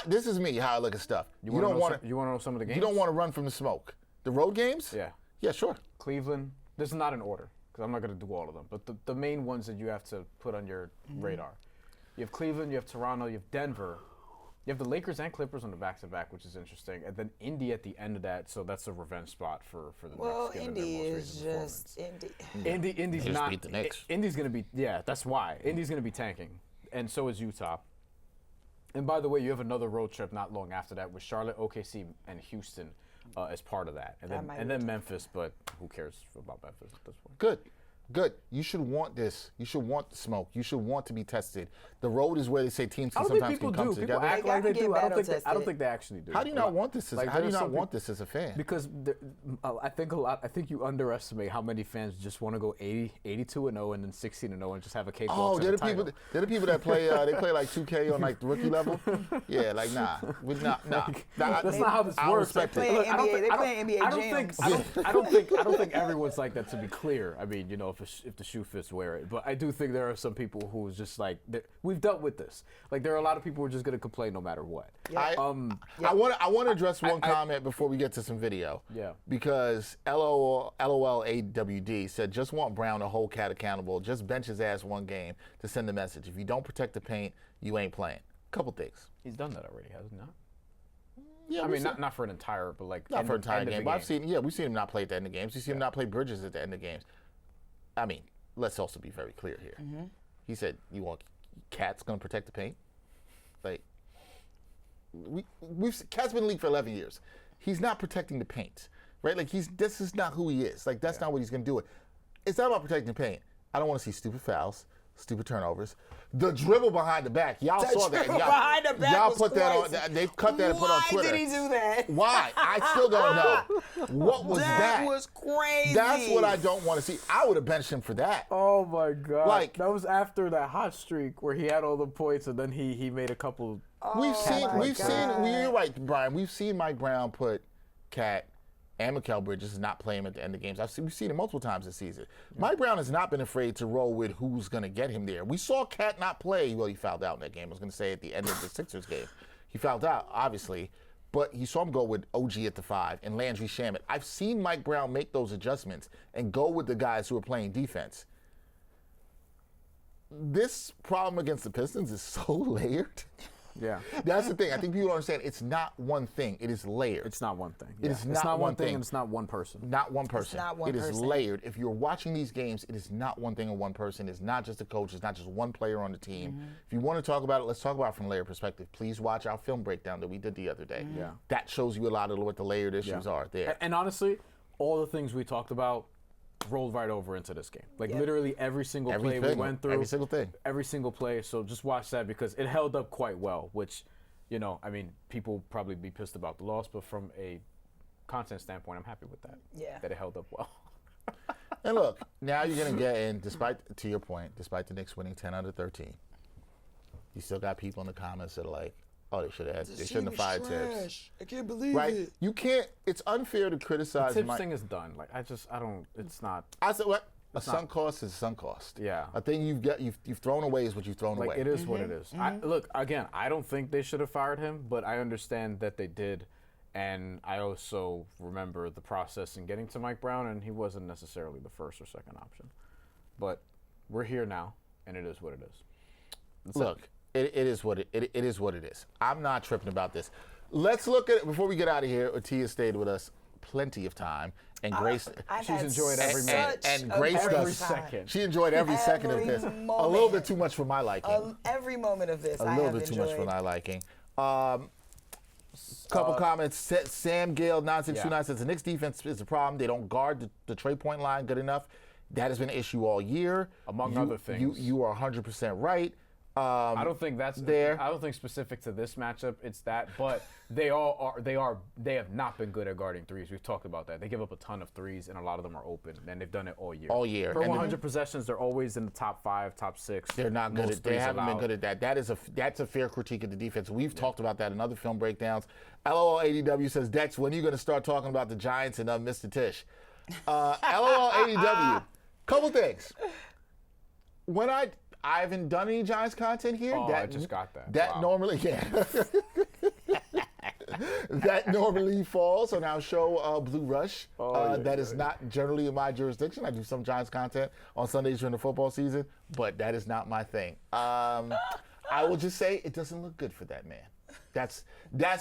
This is me, how I look at stuff. You want to know some of the games? You don't want to run from the smoke. The road games? Yeah. Yeah, sure. Cleveland. This is not in order, because I'm not going to do all of them. But the main ones that you have to put on your radar. You have Cleveland, you have Toronto, you have Denver. You have the Lakers and Clippers on the back-to-back, which is interesting. And then Indy at the end of that, so that's a revenge spot for the Well, Knicks. given their Indy most is recent just performance. Indy's Just not. beat the Knicks. Indy's going to be, yeah, that's why. Indy's going to be tanking, and so is Utah. And by the way, you have another road trip not long after that with Charlotte, OKC, and Houston as part of that. And then Memphis, but who cares about Memphis at this point? Good. You should want this. You should want the smoke. You should want to be tested. The road is where they say teams I can don't think sometimes people come do. together. People act like they do. I don't think they actually do. How do you not want this? Like, How do you there's not some want this as a fan? Because I think you underestimate how many fans just want to go 82-0 and then 16-0 and just have a cakewalk. Oh, they're the people that play. They play like 2K on like the rookie level. Yeah, like nah. That's not how this works. Respect They it. play NBA jams. I don't think everyone's like that. To be clear, I mean, if the shoe fits, wear it. But I do think there are some people who just like we've dealt with this. Like there are a lot of people who are just going to complain no matter what. I want to address one comment before we get to some video. Yeah. Because LOLAWD said, just want Brown to hold Cat accountable. Just bench his ass one game to send the message. If you don't protect the paint, you ain't playing. Couple things. He's done that already, has he not? Yeah, I mean, not for an entire, but like not for an entire end of game. the But we've seen him not play at the end of games. We've seen him not play Bridges at the end of games. I mean, let's also be very clear here. He said, "You want Cat's going to protect the paint?" Like, Cat's been in the league for 11 years. He's not protecting the paint, right? Like this is not who he is. Like that's not what he's going to do. It's not about protecting the paint. I don't want to see stupid fouls. Stupid turnovers. The dribble behind the back. Y'all saw that. Behind the back y'all was put crazy. that on. They cut that and put on Twitter. Why did he do that? Why? I still don't know. What was that? That was crazy. That's what I don't want to see. I would have benched him for that. Oh my God! Like that was after that hot streak where he had all the points and then he made a couple. We've seen. God. You're right, Brian. We've seen Mike Brown put Cat and Mikal Bridges and not play him at the end of games. We've seen it multiple times this season. Yeah. Mike Brown has not been afraid to roll with who's going to get him there. We saw Cat not play. Well, he fouled out in that game. I was going to say at the end of the Sixers game. He fouled out, obviously, but he saw him go with OG at the 5 and Landry Shamet. I've seen Mike Brown make those adjustments and go with the guys who are playing defense. This problem against the Pistons is so layered. Yeah. That's the thing. I think people don't understand. It's not one thing. It is layered. It's not one thing. It is not one thing. And it's not one person. Not one person. It's not one person. It is layered. If you're watching these games, it is not one thing or one person. It's not just a coach. It's not just one player on the team. If you want to talk about it, let's talk about it from a layer perspective. Please watch our film breakdown that we did the other day. Yeah. That shows you a lot of what the layered issues are there. And honestly, all the things we talked about rolled right over into this game. Like literally every single play we went through. Every single thing. Every single play. So just watch that because it held up quite well, which, you know, I mean, people probably be pissed about the loss, but from a content standpoint, I'm happy with that. Yeah. That it held up well. And look, now you're going to get in, to your point, despite the Knicks winning 10 out of 13, you still got people in the comments that are like, oh, they shouldn't have fired Tibbs. I can't believe it. You can't, it's unfair to criticize The Tibbs thing is done. Like, it's not. I said, what? A sunk cost is a sunk cost. Yeah. A thing you've thrown away is what you've thrown away. It is what it is. Look, again, I don't think they should have fired him, but I understand that they did. And I also remember the process in getting to Mike Brown, and he wasn't necessarily the first or second option. But we're here now, and it is what it is. Look, it is what it is what it is. I'm not tripping about this. Let's look at it before we get out of here. Tia stayed with us plenty of time, and Grace. She's enjoyed every minute. And Grace every second. She enjoyed every second of this. moment. A little bit too much for my liking. Every moment of this, A I little have bit too enjoyed. much for my liking. Couple comments. Sam Gale 9629 says the Knicks defense is a problem. They don't guard the trade point line good enough. That has been an issue all year. Among other things. You are 100% right. I don't think that's there. I don't think specific to this matchup it's that, but they have not been good at guarding threes. We've talked about that. They give up a ton of threes, and a lot of them are open, and they've done it all year. All year. For 100 possessions, they're always in the top 5, top 6. They're not good at. They haven't been good at that. That's a fair critique of the defense. We've talked about that in other film breakdowns. LOLADW says, Dex, when are you going to start talking about the Giants and Mr. Tisch? LOLADW, couple things. When I haven't done any Giants content here. Oh, I just got that. That normally, that normally falls on our show, Blue Rush. Is not generally in my jurisdiction. I do some Giants content on Sundays during the football season, but that is not my thing. I will just say it doesn't look good for that man. That's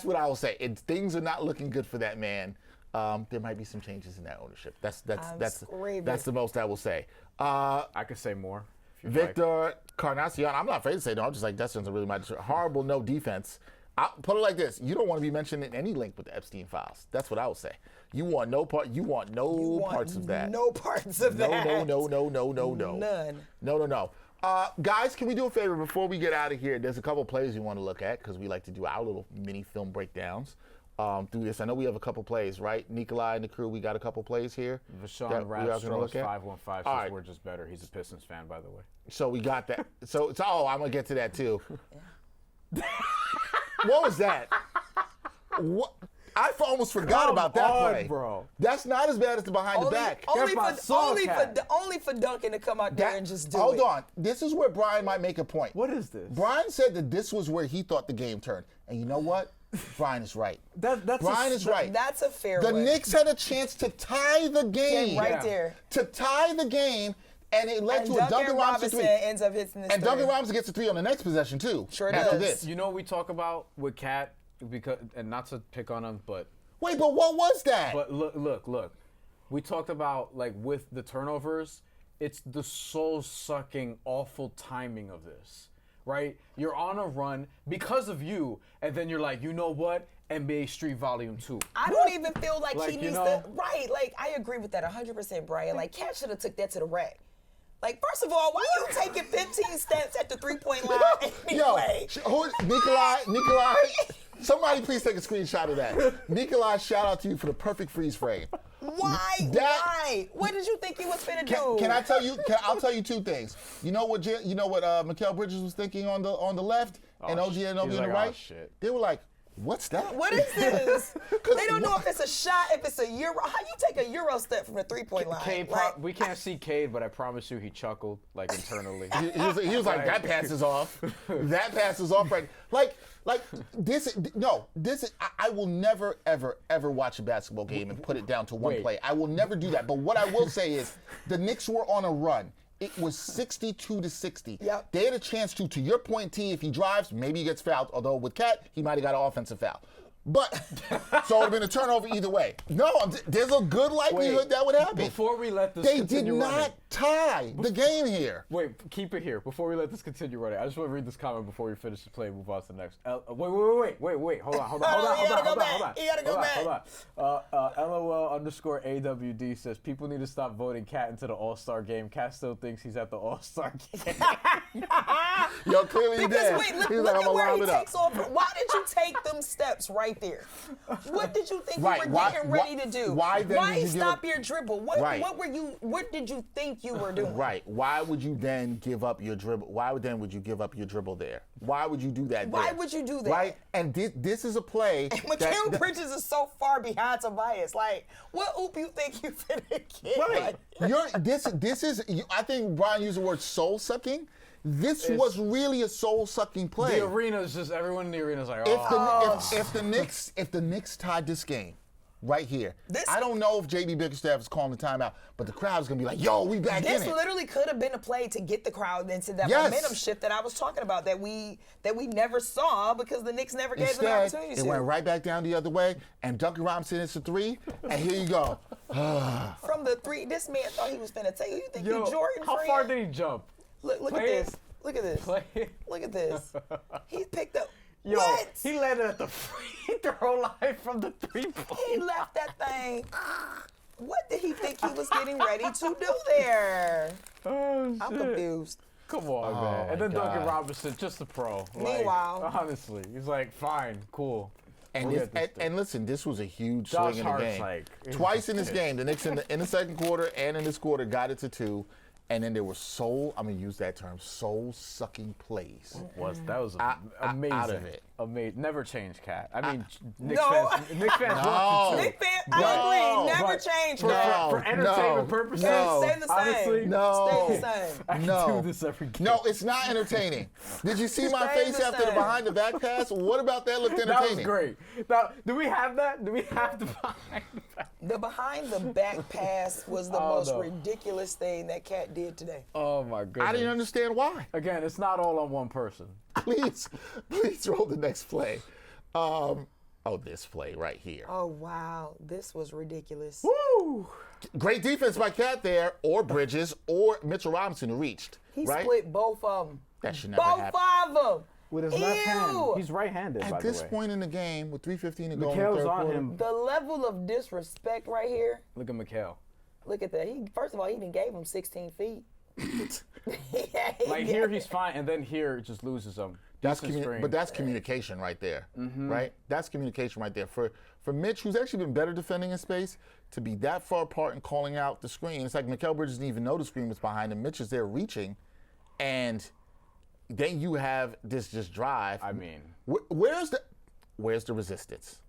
what I will say. Things are not looking good for that man. There might be some changes in that ownership. That's the most I will say. I could say more. Victor Carnacion, I'm not afraid to say no. I'm just like, that doesn't really matter. Horrible, no defense. I'll put it like this: you don't want to be mentioned in any link with the Epstein files. That's what I would say. You want no part. You want no parts of that. No parts of that. No. None. No. Guys, can we do a favor before we get out of here? There's a couple plays we want to look at because we like to do our little mini film breakdowns through this. I know we have a couple plays, right? Nikolai and the crew, we got a couple plays here. Vashawn Rapstro's 515 says we're just better. He's a Pistons fan, by the way. So we got that. So I'm going to get to that too. What was that? What? I almost forgot Come about that on, play. bro. That's not as bad as the behind the back. Only for Duncan to come out there and just do it. Hold on. This is where Bryan might make a point. What is this? Bryan said that this was where he thought the game turned. And you know what? Bryan is right. Bryan is right. That's a fair The way. Knicks had a chance to tie the game. Right there. To tie the game, and it led to a Duncan Robinson three. ends up hitting this And Duncan Robinson gets a three on the next possession, too. Sure after does. this. You know what we talk about with Cat, because, and not to pick on him, but Wait, but what was that? look. We talked about, like, with the turnovers, it's the soul-sucking, awful timing of this, right? You're on a run because of you, and then you're like, you know what? NBA Street Volume 2. I don't even feel like he you needs know? to. Right, like, I agree with that 100%, Bryan. Like, Cat should have took that to the rack. Like, first of all, why you taking 15 steps at the three-point line anyway? Nikolai, somebody please take a screenshot of that. Nikolai, shout out to you for the perfect freeze frame. Why? Why? What did you think he was finna do? Can I tell you? I'll tell you two things. You know what? Mikal Bridges was thinking on the left, and OG Anunoby on the like, right. oh, shit. They were like, "What's that? What is this?" They don't know if it's a shot, if it's a Euro. How you take a Euro step from the three-point line? Cade, we can't see Cade, but I promise you he chuckled, like, internally. He was like, that passes off. That passes off right. Like this. No, this is. I will never, ever watch a basketball game and put it down to one Wait. play. I will never do that. But what I will say is, the Knicks were on a run. It was 62-60. Yep. They had a chance to your point, T, if he drives, maybe he gets fouled. Although with Cat, he might have got an offensive foul. But, so it would have been a turnover either way. No, there's a good likelihood that would happen. Before we let this They did continue not running. tie the game here. Wait, keep it here. Before we let this continue running, I just want to read this comment before we finish the play and move on to the next. Wait. Hold on. You gotta go back. LOL_AWD says people need to stop voting Cat into the All-Star game. Cat still thinks he's at the All-Star game. Yo, clearly he did. Wait, He's look like, at I'm gonna where line he it up. takes off. Why did you take them steps right there? What did you think you were getting ready to do? Why then did you give stop up- your dribble? What did you think you were doing? Right. Why would you then give up your dribble? Why would you give up your dribble there? Why would you do that Why there? would you do that? Right? And this is a play. Mikal Bridges is so far behind Tobias. Like, what oop you think you finna get? Right. This is. I think Bryan used the word soul sucking. This was really a soul sucking play. The arena is just everyone in the arena is like, If the Knicks tied this game right here, I don't know if JB Bickerstaff is calling the timeout, but the crowd's gonna be like, "Yo, we back in it." This literally could have been a play to get the crowd into that Yes. momentum shift that I was talking about that we never saw because the Knicks never gave them an Instead, opportunity it to. went right back down the other way, and Duncan Robinson hits a three, and here you go. From the three, this man thought he was finna take. You think yo, you Jordan? how friend? far did he jump? Look at Play this. it. Look at this. Play it. Look at this. He picked up. Yo, What? he landed at the free throw line from the three-point. He left that thing. What did he think he was getting ready to do there? Oh, I'm shit. confused. Come on, Oh, man. my And then Duncan God. Robinson, just a pro. Meanwhile- honestly, he's like, fine, cool. And, We'll get this thing. and listen, this was a huge Josh swing in the Hart's game. like- Twice in this game, the Knicks in the second quarter and in this quarter got it to 2, and then there were I'm gonna use that term, soul-sucking plays. That was amazing. Out of it. Amazing. Never change, Cat. I mean, No. Knicks fans No. want to too. Nick fan, No, I agree. Never but change, no. man. For entertainment purposes, No. Stay the same. honestly, No. Stay the same. I can No. do this every game. No, it's not entertaining. Did you see my Stay face the after the same. behind the back pass? What about that looked That entertaining? was great. Now, do we have that? Do we have the behind the back? The behind the back pass was the Oh, most no. ridiculous thing that Cat did today. Oh, my goodness. I didn't understand why. Again, it's not all on one person. Please roll the next play. This play right here. Oh wow, this was ridiculous. Woo! Great defense by Cat there, or Bridges, or Mitchell Robinson who reached. He right? split both of them. That should never Both happen. of them. With his left hand. Ew. He's right-handed, by At the this way. point in the game, with 3:15 to go in the Mikal's third on quarter, him. The level of disrespect right here. Look at Mikal. Look at that. First of all, he didn't gave him 16 feet. Like here, he's fine, and then here, it just loses him. Decent screen. but that's communication right there, right? That's communication right there. For Mitch, who's actually been better defending in space, to be that far apart and calling out the screen, it's like Mikal Bridges didn't even know the screen was behind him. Mitch is there reaching, and then you have this just drive. I mean, Where's the resistance?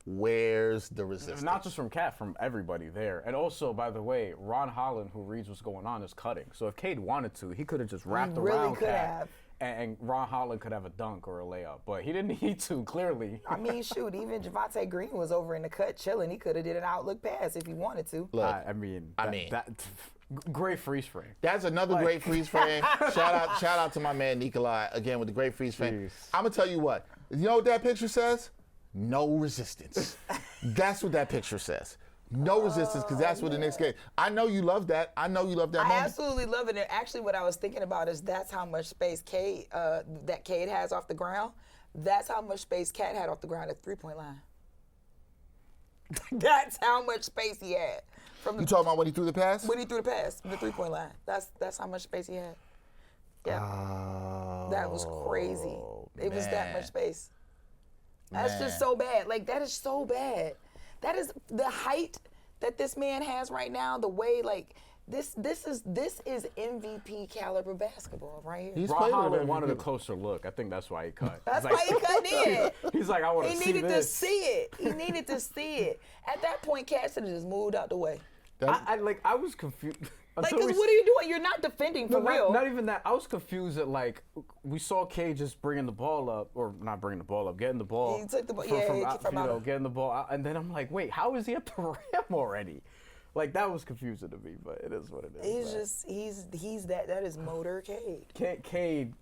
Where's the resistance? Not just from Cat, from everybody there. And also, by the way, Ron Holland, who reads what's going on, is cutting. So if Cade wanted to, he could have just wrapped around Cat. And Ron Holland could have a dunk or a layup. But he didn't need to, clearly. I mean, shoot, even Javonte Green was over in the cut chilling. He could have did an outlook pass if he wanted to. Look, great freeze frame. That's another great freeze frame. shout out to my man Nikolai again with the great freeze frame. I'm gonna tell you what. You know what that picture says? No resistance. That's what that picture says. No resistance, because that's what the Knicks get. I know you love that. I moment. Absolutely love it. And actually, what I was thinking about is that's how much space Cade has off the ground. That's how much space Cat had off the ground at the 3-point line. That's how much space he had. You talking about when he threw the pass? When he threw the pass, the 3-point line. That's how much space he had. Yeah. That was crazy. It was that much space. That's just so bad. Like, that is so bad. That is the height that this man has right now. The way, like, this is MVP caliber basketball right here. Ron Holland wanted a closer look. I think that's why he cut. That's why he cut in. He's like, I want to see this. He needed to see it. He needed to see it. At that point, Cat should have just moved out the way. I was confused. Like, because what are you doing? You're not defending for real. Not even that. I was confused at, like, we saw Cade just bringing the ball up, or not bringing the ball up, getting the ball. He took the ball, getting the ball out. And then I'm like, wait, how is he at the rim already? Like, that was confusing to me, but it is what it is. He's that is motor Cade. Cade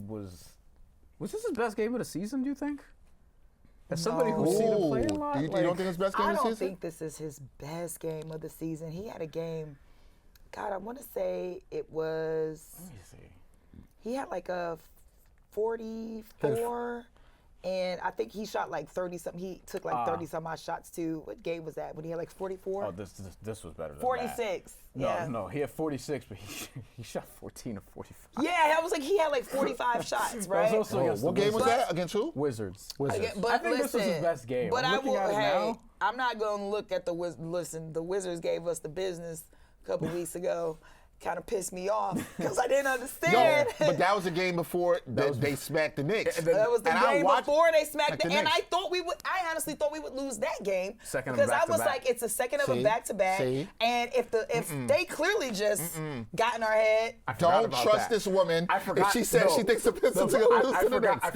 was this his best game of the season, do you think? As somebody who's seen him play a lot. You don't think it's best game of the season? I don't think this is his best game of the season. He had a game, God, I want to say it was. Let me see. He had like a 44, and I think he shot like 30-something. He took like 30-some odd shots too. What game was that? When he had like 44? Oh, this was better than 46. that. No, he had 46, but he shot 14 or 45. Yeah, I was like, he had like 45 shots, right? What game was that? Against who? Wizards. But I think this was his best game. But I'm not going to look at the Wizards. Listen, the Wizards gave us the business a couple weeks ago. Kind of pissed me off because I didn't understand. No, but that was the game before they smacked the Knicks. That was the game before they smacked the Knicks. And I honestly thought we would lose that game. Because I was like, it's a second of a back-to-back. And if they clearly just got in our head. Don't trust this woman if she says she thinks the Pistons are going to lose to the Knicks.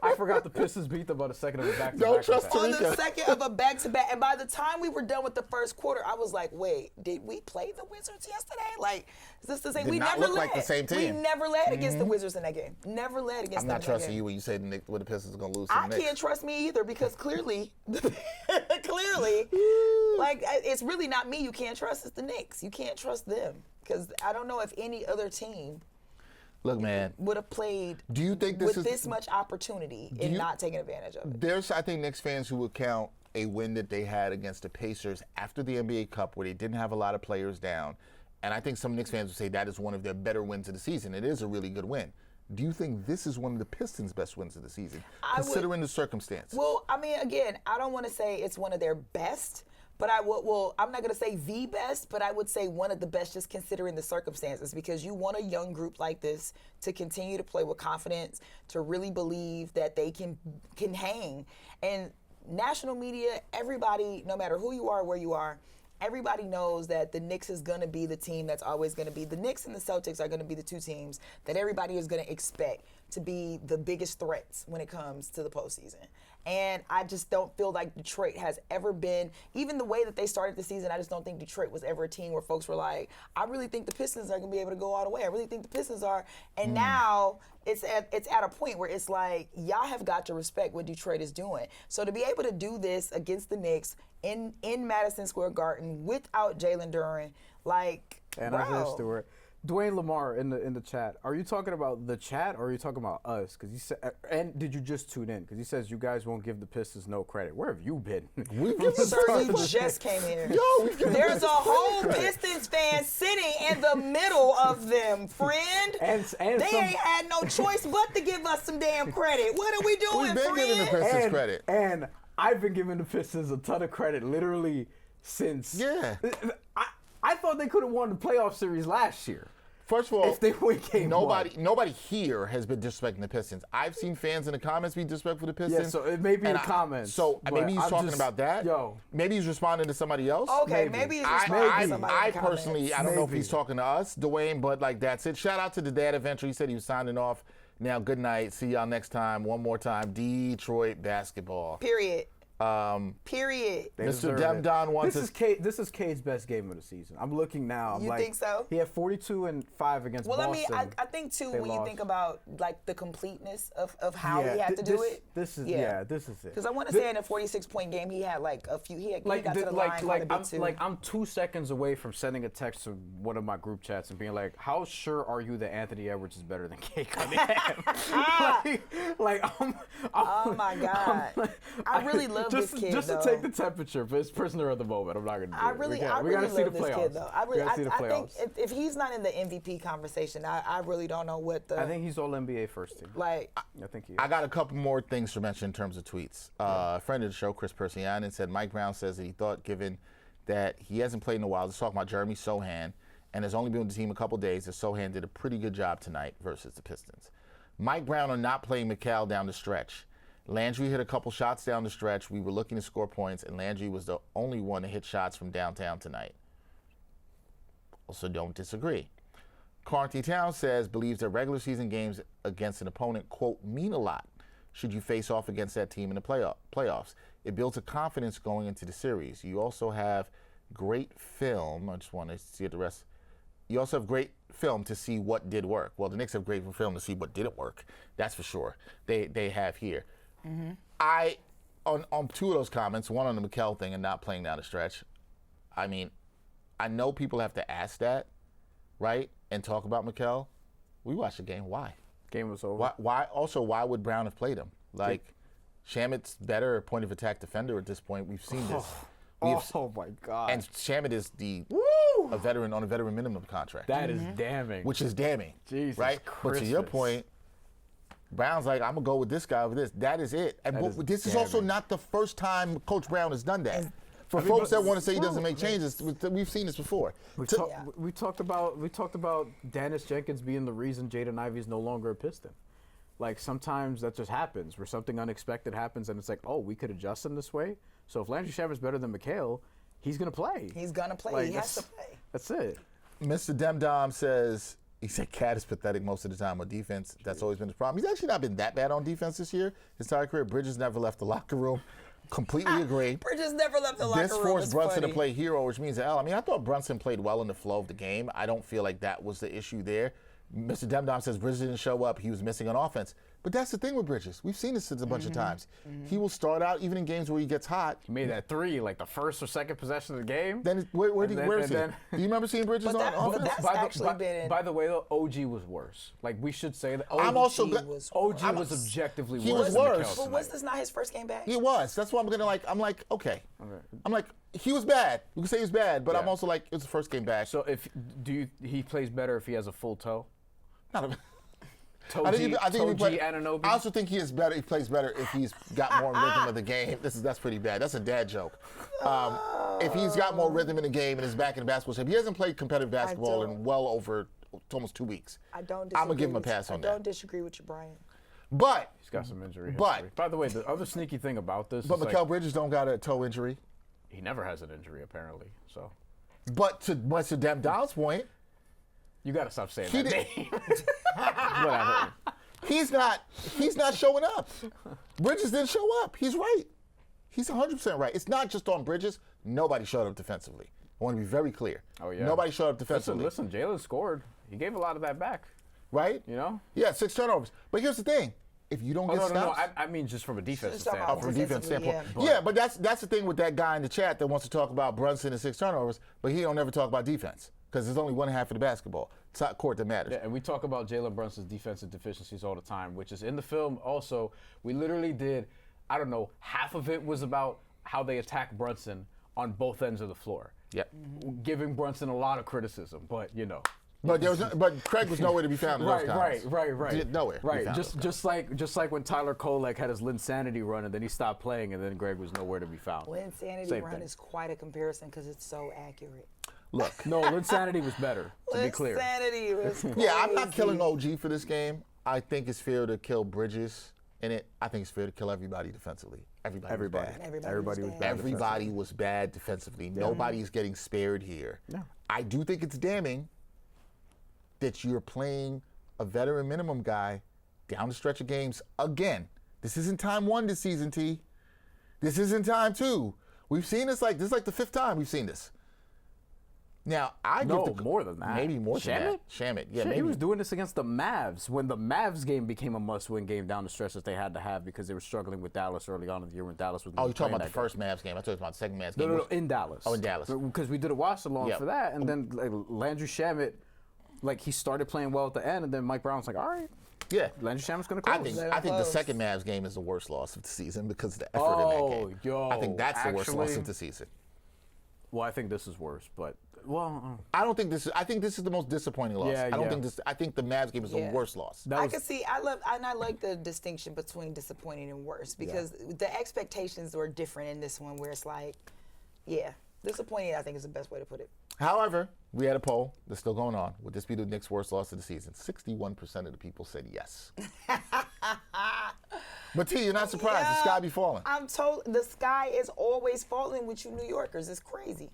I forgot the Pistons beat them on the second of a back-to-back. Don't trust Terrika. On the second of a back-to-back. And by the time we were done with the first quarter, I was like, wait, did we play the Wizards yesterday? Like, is this the same? We never led. Like the same team. We never led against the Wizards in that game. Never led against them. I'm not trusting you when you say the Pistons are going to lose to the Knicks. I can't trust me either because clearly, like, it's really not me you can't trust. It's the Knicks. You can't trust them because I don't know if any other team Look, man, would have played this much opportunity and not taking advantage of it. There's, I think, Knicks fans who would count a win that they had against the Pacers after the NBA Cup where they didn't have a lot of players down. And I think some Knicks fans would say that is one of their better wins of the season. It is a really good win. Do you think this is one of the Pistons' best wins of the season, considering the circumstance? Well, I mean, again, I don't want to say it's one of their best, but I'm not going to say the best, but I would say one of the best just considering the circumstances because you want a young group like this to continue to play with confidence, to really believe that they can hang. And national media, everybody, no matter who you are, where you are, everybody knows that the Knicks is going to be the team that's always going to be. The Knicks and the Celtics are going to be the two teams that everybody is going to expect to be the biggest threats when it comes to the postseason. And I just don't feel like Detroit has ever been, even the way that they started the season, I just don't think Detroit was ever a team where folks were like, I really think the Pistons are going to be able to go all the way. I really think the Pistons are. And now it's at a point where it's like, y'all have got to respect what Detroit is doing. So to be able to do this against the Knicks in Madison Square Garden without Jalen Duren, like, and Isaiah Stewart. Dwayne Lamar in the chat. Are you talking about the chat or are you talking about us? Because he said, and did you just tune in? Because he says you guys won't give the Pistons no credit. Where have you been? Sir, you just came here. There's a whole Pistons fan sitting in the middle of them, friend. And they ain't had no choice but to give us some damn credit. What are we doing, We've been giving the Pistons credit. And I've been giving the Pistons a ton of credit, literally since. Yeah. I thought they could have won the playoff series last year. First of all, if they win game nobody here has been disrespecting the Pistons. I've seen fans in the comments be disrespectful to the Pistons. Yeah, so it may be in the comments. So maybe he's talking just, about that. Maybe he's responding to somebody else. Okay, maybe he's responding to somebody I in the personally, comments. I don't know if he's talking to us, Dwayne, but like that's it. Shout out to the dad adventure. He said he was signing off. Now, good night. See y'all next time. One more time. Detroit basketball. Period. Period. Mr. Demdon wants this is Cade's best game of the season. I'm looking now. You think so? He had 42 and 5 against Boston. Well, I mean, I think too when you think about like the completeness of how he had to do it. This is it. Because I want to say in a 46-point game, he had like a few. He got to the line quite a bit too. I'm 2 seconds away from sending a text to one of my group chats and being like, "How sure are you that Anthony Edwards is better than Cade Cunningham?" Oh my God! I really love this kid. Just to take the temperature, but it's prisoner of the moment. I'm not gonna do it. We gotta see the love this playoffs. kid though. I think if he's not in the MVP conversation, I really don't know what the. I think he's all NBA first team. Like I think he is. I got a couple more things to mention in terms of tweets. A friend of the show, Chris Persianen, said Mike Brown says that he thought, given that he hasn't played in a while, let's talk about Jeremy Sohan, and has only been with the team a couple days, that Sohan did a pretty good job tonight versus the Pistons. Mike Brown are not playing McCall down the stretch. Landry hit a couple shots down the stretch. We were looking to score points, and Landry was the only one to hit shots from downtown tonight. Also, don't disagree. Carnty Town says, believes that regular season games against an opponent, quote, mean a lot should you face off against that team in the playoffs. It builds a confidence going into the series. You also have great film. I just want to see the rest. You also have great film to see what did work. Well, the Knicks have great film to see what didn't work. That's for sure. They have here. Mm-hmm. On two of those comments, one on the McCall thing and not playing down the stretch, I mean, I know people have to ask that, right, and talk about McCall. We watched the game. Why? Game was over. Why would Brown have played him? Like, Shamit's better point of attack defender at this point. We've seen this. Oh my God. And Shamit is a veteran on a veteran minimum contract. That is damning. Which is damning. Jesus right? Christmas. But to your point, Brown's like, I'm going to go with this guy over this. That is it. And this is also not the first time Coach Brown has done that. For folks that want to say he doesn't make changes, we've seen this before. We talked about Dennis Jenkins being the reason Jaden Ivey is no longer a Piston. Like, sometimes that just happens, where something unexpected happens, and it's like, oh, we could adjust him this way. So if Landry Shamit's better than McHale, he's going to play. He's going to play. Like, he has to play. That's it. Mr. Demdom says, he said Cat is pathetic most of the time on defense. That's always been his problem. He's actually not been that bad on defense this year. His entire career, Bridges never left the locker room. Completely agree. Bridges never left the locker room. This forced Brunson to play hero, which means L. I mean, I thought Brunson played well in the flow of the game. I don't feel like that was the issue there. Mr. Demdom says Bridges didn't show up. He was missing on offense. But that's the thing with Bridges. We've seen this a bunch of times. He will start out, even in games where he gets hot. He made that three, like the first or second possession of the game. Then where is he? Do you remember seeing Bridges on offense? By the way, though, OG was worse. Like, we should say that OG was objectively worse. He was worse. But was this not his first game back? It was. That's why I'm like, okay. I'm like, he was bad. You can say he was bad, but I'm also like, it's the first game back. So he plays better if he has a full toe? Not a Toji Anunoby. I also think he is better. He plays better if he's got more rhythm of the game. That's pretty bad. That's a dad joke. If he's got more rhythm in the game and is back in the basketball shape, he hasn't played competitive basketball in well over almost 2 weeks. I don't disagree. I'm gonna give him a pass on that. I don't disagree with you, Brian. But he's got some injury history. By the way, the other sneaky thing about this, but Mikal Bridges don't got a toe injury. He never has an injury apparently. So, but to Demdon's point. You got to stop saying that name. Whatever. He's not showing up. Bridges didn't show up. He's right. He's 100% right. It's not just on Bridges. Nobody showed up defensively. I want to be very clear. Oh, yeah. Nobody showed up defensively. Listen, Jalen scored. He gave a lot of that back. Right? You know? Yeah, 6 turnovers. But here's the thing. If you don't get stops. No. I mean just from a defensive standpoint. From a defense standpoint. Yeah, but that's the thing with that guy in the chat that wants to talk about Brunson and 6 turnovers, but he don't ever talk about defense. Because there's only one half of the basketball. It's not court that matters. Yeah, and we talk about Jalen Brunson's defensive deficiencies all the time, which is in the film also. We literally did, I don't know, half of it was about how they attack Brunson on both ends of the floor. Yep. Giving Brunson a lot of criticism, but you know. But Craig was nowhere to be found in those comments. Right. Nowhere. Right. Just like when Tyler Kolek had his Linsanity run and then he stopped playing and then Greg was nowhere to be found. Linsanity run is quite a comparison because it's so accurate. Look. No, Linsanity was better, to be clear. Insanity was Yeah, I'm not crazy. killing OG for this game. I think it's fair to kill Bridges in it. I think it's fair to kill everybody defensively. Everybody. Was bad. Everybody was bad. Everybody was bad defensively. Nobody's getting spared here. No. I do think it's damning that you're playing a veteran minimum guy down the stretch of games again. This isn't time 1 this season, T. This isn't time 2. We've seen this like the 5th time we've seen this. Now, More than that. Maybe more than that. Shamit. Yeah, Shit, maybe. he was doing this against the Mavs when the Mavs game became a must-win game down the stretch that they had to have because they were struggling with Dallas early on in the year when Dallas was. Oh, you're talking about the first Mavs game. I thought it was about the second Mavs game. No, in Dallas. Oh, in Dallas. Because we did a watch-along Yep. for that, and then Landry Shamet, he started playing well at the end, and then Mike Brown's like, all right, Yeah. Landry Shamet's going to I close. think the close. second Mavs game is the worst loss of the season because of the effort in that game. Yo, I think that's the worst loss actually- of the season. Well, I think this is worse, but, well, I don't think this is. I think this is the most disappointing loss. Yeah, I don't yeah. think this. I think the Mavs game is the Yeah. worst loss. that I was, can see. I like the distinction between disappointing and worse because the expectations were different in this one, where it's like, yeah, disappointing. I think is the best way to put it. However, we had a poll that's still going on. Would this be the Knicks' worst loss of the season? 61% of the people said yes. But T, you're not surprised. The sky be falling. I'm told the sky is always falling with you New Yorkers. It's crazy.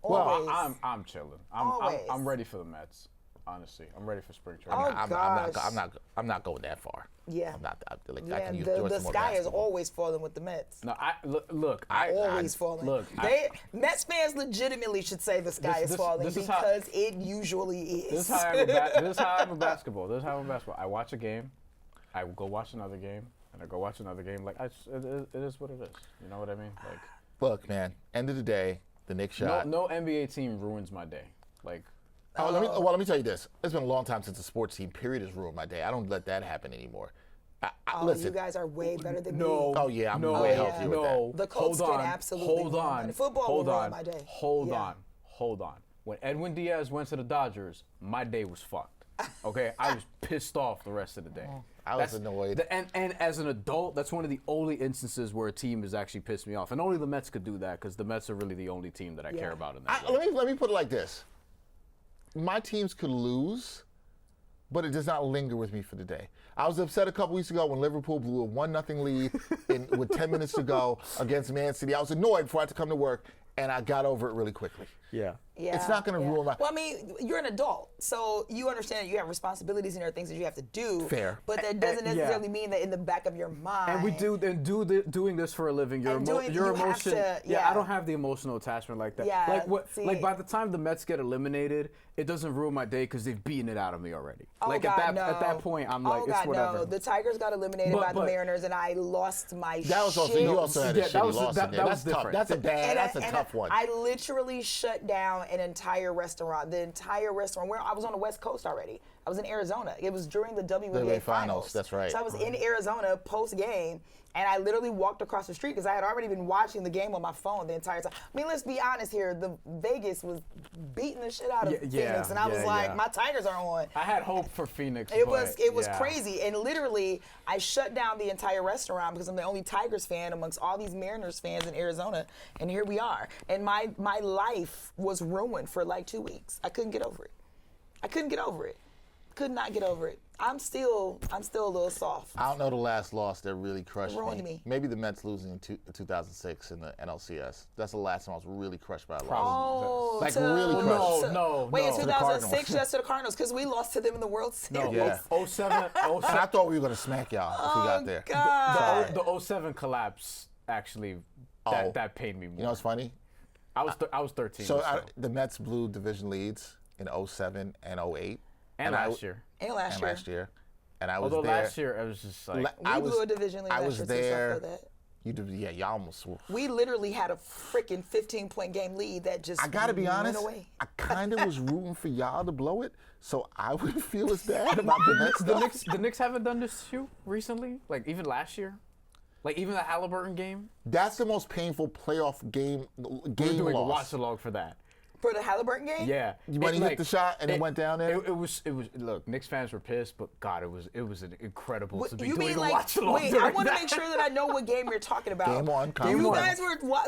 Well, Always. I'm chilling. Always. I'm ready for the Mets. Honestly, I'm ready for spring training. Oh, gosh. I'm not going that far. Yeah. I'm not. I Yeah, can use the some more sky is basketball. always falling with the Mets. No, look. Always falling. Look, Mets fans legitimately should say the sky is falling this is how- because it usually is. This is how I'm a basketball. This is how I'm a basketball. I watch a game, I go watch another game, and I go watch another game. Like it is what it is. You know what I mean? Like, Look, man. End of the day, the Knicks shot. no NBA team ruins my day. Like, Let me tell you this. It's been a long time since a sports team, period, has ruined my day. I don't let that happen anymore. Listen. You guys are way better than no. me. Oh, yeah, I'm no, way healthier with no. The Colts hold can on, absolutely hold ruin on, my- football hold will on, ruin my day. Hold Yeah. on. When Edwin Diaz went to the Dodgers, my day was fucked. Okay, I was pissed off the rest of the day. I was annoyed. And as an adult, that's one of the only instances where a team has actually pissed me off, and only the Mets could do that because the Mets are really the only team that I care about in that. Let me put it like this. My teams could lose, but it does not linger with me for the day. I was upset a couple weeks ago when Liverpool blew a 1-0 lead with 10 minutes to go against Man City. I was annoyed before I had to come to work, and I got over it really quickly. Yeah. Yeah, It's not going to ruin my. Well, I mean, you're an adult, so you understand that you have responsibilities and there are things that you have to do. Fair. But that doesn't yeah. necessarily mean that in the back of your mind. And we doing this for a living. Your And doing- your you have emotion. to- Yeah, I yeah. don't have the emotional attachment like that. Yeah, Like see. by the time the Mets get eliminated, it doesn't ruin my day because they've beaten it out of me already. Oh, Like God, at no. that point, I'm like, oh, it's God, whatever. No. The Tigers got eliminated But- by the but- Mariners, and I lost my That was also shit. you also had a Yeah, that shitty was- loss that- in there. that That's was tough. different. That's a bad. That's a And tough one. I literally shut down an entire restaurant. The entire restaurant. Where I was on the West Coast already. I was in Arizona. It was during the WNBA finals. That's right. So I was in Arizona post game, and I literally walked across the street because I had already been watching the game on my phone the entire time. I mean, let's be honest here. The Vegas was beating the shit out of Phoenix, and I was like, my Tigers are on. I had hope for Phoenix. It but, was yeah. crazy, and literally I shut down the entire restaurant because I'm the only Tigers fan amongst all these Mariners fans in Arizona, and here we are. And my life was ruined for like 2 weeks. I couldn't get over it. Could not get over it. I'm still a little soft. I don't know the last loss that really crushed Ruined me. Maybe the Mets losing in 2006 in the NLCS. That's the last time I was really crushed by a loss. Oh, Like, to- really crushed. No, Wait, in no. To the 2006, Cardinals. yes, to the Cardinals, because we lost to them in the World Series. No, Yeah. 07, And I thought we were going to smack y'all if we got there. God. the 07 collapse actually that paid me more. You know what's funny? I was 13. So or so. the Mets blew division leads in 07 and 08. and I- last year. And last year. And I was Although there. last year it was just like We blew a division lead I last was year, too, so I there. feel that. You did, yeah. Y'all almost. We literally had a freaking 15-point game lead that just I gotta be went honest. away. I kind of was rooting for y'all to blow it, so I wouldn't feel as bad about the Mets. the Knicks haven't done this to you recently, like even last year, like even the Halliburton game. That's the most painful playoff game We're doing a loss. watch along for that. For the Halliburton game? Yeah. When he hit the shot and it went down there? It was. Look, Knicks fans were pissed, but God, it was an incredible to be You doing mean a like, watch along. wait, I want to make sure that I know what game you're talking about. Game one. Game You one. guys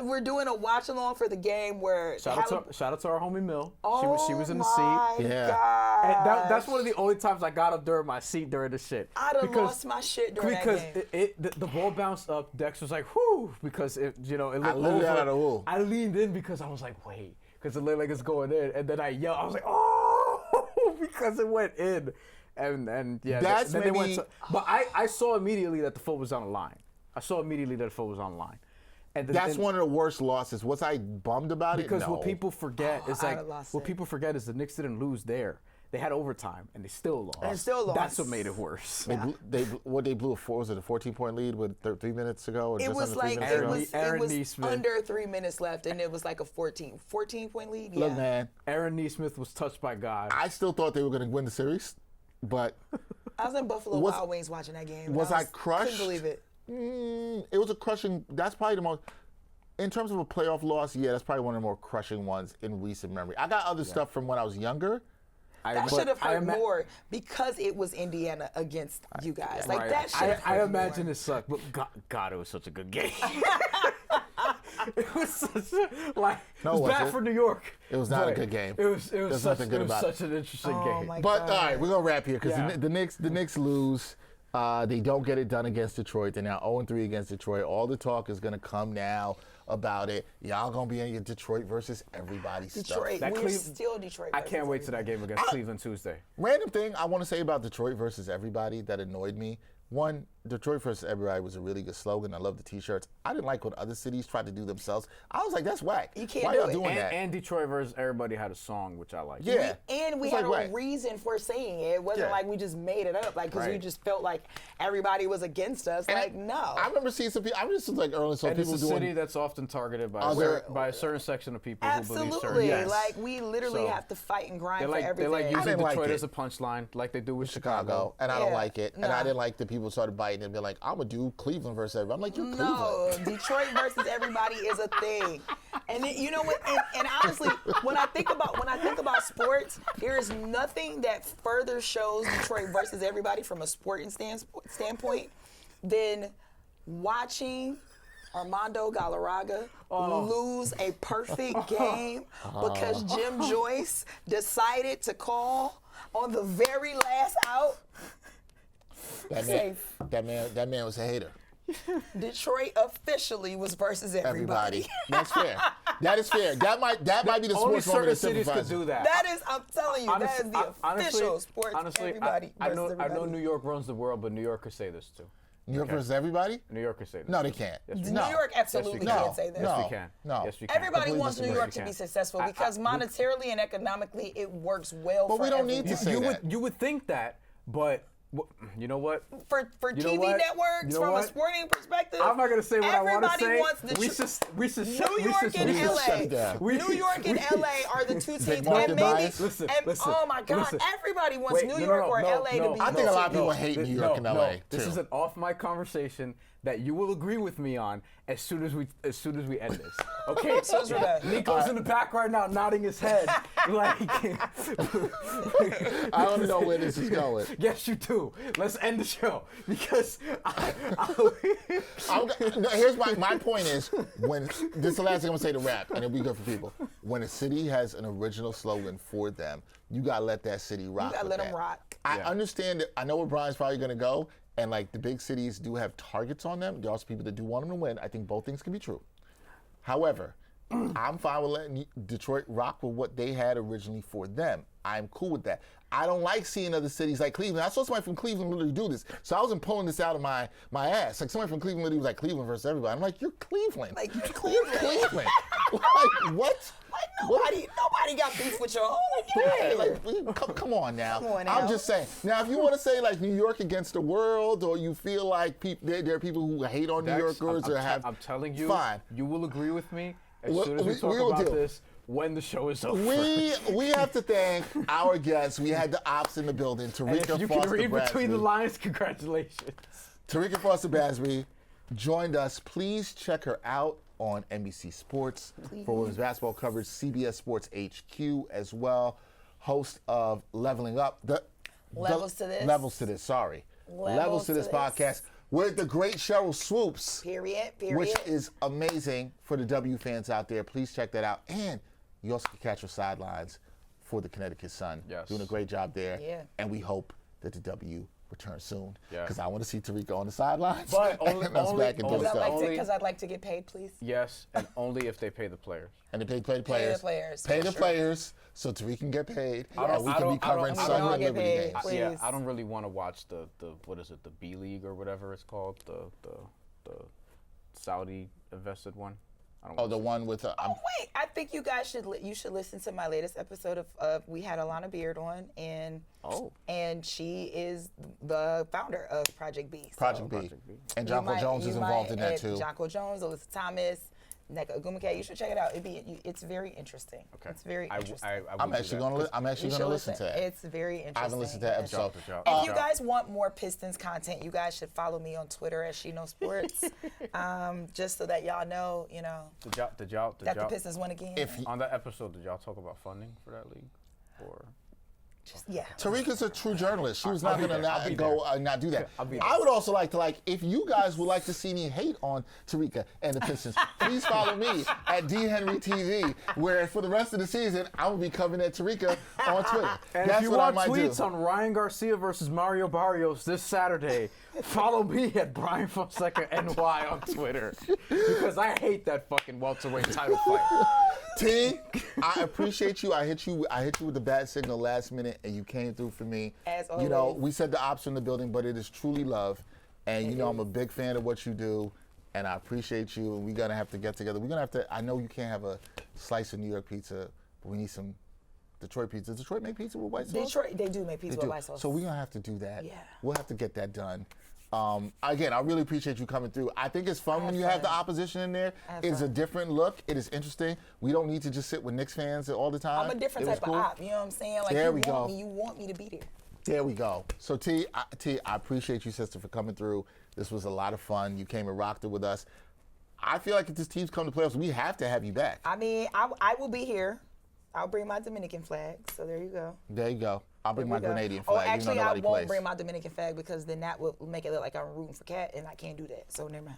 were doing a watch along for the game where Shout out to our homie Mill. Oh she was in the my seat. Yeah. gosh. And that's one of the only times I got up during my seat during the shit. I'd have lost my shit during that game. Because the ball bounced up, Dex was like, whoo, because it looked literally over. had a woo. I leaned in because I was like, wait, because it looked like it's going in, and then I yelled, I was like, oh, because it went in, and yeah, That's then they went. maybe- But I saw immediately that the foot was on the line. And That's one of the worst losses. Was I bummed about it? because No. what people forget is I'd like have lost what it. people forget is the Knicks didn't lose there. They had overtime and they still lost. And still lost. That's what made it worse. They blew a was it a 14-point lead with 3 minutes to go? Or It just was under 3 like minutes to go? Aaron it was Nesmith. under 3 minutes left, and it was like a 14-point lead. Yeah. Look, man, Aaron Nesmith was touched by God. I still thought they were going to win the series, but I was in Buffalo Was- Wild Wings watching that game. and was I crushed? Couldn't believe it. it was a crushing. That's probably the most. In terms of a playoff loss, yeah, that's probably one of the more crushing ones in recent memory. I got other stuff from when I was younger. That should have hurt more because it was Indiana against you guys. Like that should have I hurt imagine more. it sucked, but God, it was such a good game. It was such a, like No, it was was bad it? for New York. It was not a but good game. It was There's such, nothing good it was about it. such an interesting Oh game. my But God. all right, we're gonna wrap here because Yeah. the Knicks lose. They don't get it done against Detroit. They're now 0-3 against Detroit. All the talk is gonna come now about it. Y'all gonna be in your Detroit versus everybody Detroit. stuff. We're still Detroit. I can't wait to that game against Cleveland Tuesday. Random thing I want to say about Detroit versus everybody that annoyed me. One, Detroit versus everybody was a really good slogan. I love the T-shirts. I didn't like what other cities tried to do themselves. I was like, that's whack. You can't Why do y'all it. doing that? And Detroit versus everybody had a song which I liked. Yeah. And we It's had like, a whack. reason for saying it. It wasn't Yeah. like we just made it up, like because we Right. just felt like everybody was against us. And like no. I remember seeing some people. I was just like early, some And it's people a doing. city that's often targeted by Other- by a certain section of people who believe certain. Absolutely. Yes. Like we literally So, have to fight and grind They for like everything. using didn't like Detroit it. as a punchline, like they do with Chicago, and I don't Yeah, like it. And no. I didn't like the people started biting and be like, I'm gonna do Cleveland versus everybody. I'm like, you're No, Cleveland. Detroit versus everybody is a thing, and then, you know what? And honestly, when I think about sports, there is nothing that further shows Detroit versus everybody from a sporting standpoint than watching Armando Galarraga lose a perfect game because Jim Joyce decided to call on the very last out. Safe. That man was a hater. Detroit officially was versus everybody. That's fair. That is fair. That might be the Only sports moment certain that cities could simplifies do it. that. That is, I'm telling you, that is the official sports everybody I versus know everybody. New York runs the world, but New York could say this too. New York versus everybody? New York could say this. No, they can't. Yes, we New can. York absolutely Yes, we can't say this. Yes, No. we can. No. Yes, we can. Everybody completely wants New disagree. York to be successful because monetarily and economically it works well But for we don't need to everyone. say that. You would think that, but you know what? For You know TV what? networks, You know from a what? sporting perspective, I'm not gonna say what I want to say. everybody wants the we should New York and shut it LA. down. New York and LA are the two teams, market and maybe, bias? Listen, and, listen, oh my God, listen. everybody wants Wait, New no, York no, or no, LA no. to be. I think a lot of people good. hate New York and LA, No, this too. is an off-mic conversation that you will agree with me on as soon as we end this. Okay, As soon as we're done. Nico's in the back right now, nodding his head, like. I don't know where this is going. Yes, you do. Let's end the show because Here's my point is, when this is the last thing I'm gonna say to rap, and it'll be good for people. When a city has an original slogan for them, you gotta let that city rock. You gotta with let 'em that. rock. I understand that. I know where Bryan's probably gonna go, and like the big cities do have targets on them. There are also people that do want them to win. I think both things can be true. However, I'm fine with letting Detroit rock with what they had originally for them. I'm cool with that. I don't like seeing other cities like Cleveland. I saw somebody from Cleveland literally do this. So I wasn't pulling this out of my ass. Like somebody from Cleveland literally was like, Cleveland versus everybody. I'm like, you're Cleveland. Like, you're You're Cleveland. Cleveland. Like, what? Like nobody got beef with your home. Yeah, like, come on now. Come on I'm now. just saying. Now, if you want to say like New York against the world, or you feel like there are people who hate on New Yorkers or have, I'm telling you, fine. you will agree with me as Well, soon as we we talk will about do. this when the show is over. We have to thank our guests. We had the ops in the building. and if Terrika you can read between the Foster-Brasby. lines, congratulations. Terrika Foster-Brasby joined us. Please check her out on NBC Sports. For women's basketball coverage, CBS Sports HQ as well. Host of Leveling Up. Levels to This. Levels to This, sorry. Levels to This podcast with the great Cheryl Swoops. Period. Which is amazing for the W fans out there. Please check that out. And you also can catch her sidelines for the Connecticut Sun. Yes. Doing a great job there. Yeah. And we hope that the W returns soon. Yeah. Because I want to see Terrika on the sidelines. But and us back and doing stuff. Because I'd like to get paid, please. Yes, and only if they pay the players. And they pay the players. Pay the players so Terrika can get paid. And we can be covering Sun and Liberty games. Yeah, I don't really want to watch the what is it, the B League or whatever it's called, the Saudi invested one. The one with wait, I think you guys should listen to my latest episode of we had Alana Beard on, and she is the founder of Project B. Project B. And Jonko Jones is involved in that too. Jonko Jones, Alyssa Thomas, Nneka Ogwumike. You should check it out. It's very interesting. Okay. It's very interesting. I'm actually going to listen to it. It's very interesting. I haven't listened to that episode. If you guys want more Pistons content, you guys should follow me on Twitter at She Knows Sports, just so that y'all know, Did y'all that the Pistons won again. on that episode, did y'all talk about funding for that league, or? Yeah. Terrika's a true journalist. She was not going to not do that. I'll be there. I would also like to, if you guys would like to see me hate on Terrika and the Pistons, please follow me at DHenryTV, where for the rest of the season, I will be covering at Terrika on Twitter. And That's if you what want I might tweets do. on Ryan Garcia versus Mario Barrios this Saturday, follow me at Bryan Fonseca NY on Twitter, because I hate that fucking welterweight title fight. T, I appreciate you. I hit you with the bad signal last minute, and you came through for me. As always. We said the ops in the building, but it is truly love, and I'm a big fan of what you do, and I appreciate you. And we're gonna have to get together. We're gonna have to. I know you can't have a slice of New York pizza, but we need some Detroit pizza. Does Detroit make pizza with white sauce? Detroit, they do make pizza with white sauce. So we're gonna have to do that. Yeah. We'll have to get that done. Again, I really appreciate you coming through. I think it's fun when you have the opposition in there. It's a different look. It is interesting. We don't need to just sit with Knicks fans all the time. I'm a different type of op. You know what I'm saying? Like, there we go. You want me to be there. There we go. So T, I appreciate you, sister, for coming through. This was a lot of fun. You came and rocked it with us. I feel like if this team's come to playoffs, we have to have you back. I mean, I will be here. I'll bring my Dominican flag. So there you go. There you go. I'll bring my Grenadian Oh, flag. actually, I won't bring my Dominican flag because then that will make it look like I'm rooting for Cat, and I can't do that. So never mind.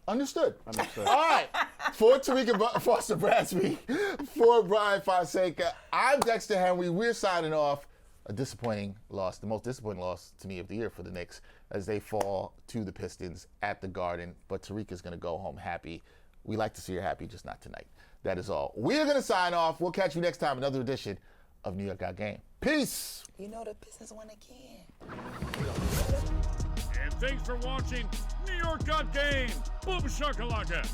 Understood. All right. For Terrika Foster-Brasby, for Bryan Fonseca, I'm Dexter Henry. We're signing off. A disappointing loss, the most disappointing loss to me of the year for the Knicks as they fall to the Pistons at the Garden. But Terrika's going to go home happy. We like to see her happy, just not tonight. That is all. We're going to sign off. We'll catch you next time, another edition of New York Got Game. Peace. You know the Pistons won again. And thanks for watching New York Got Game. Boom shakalaka.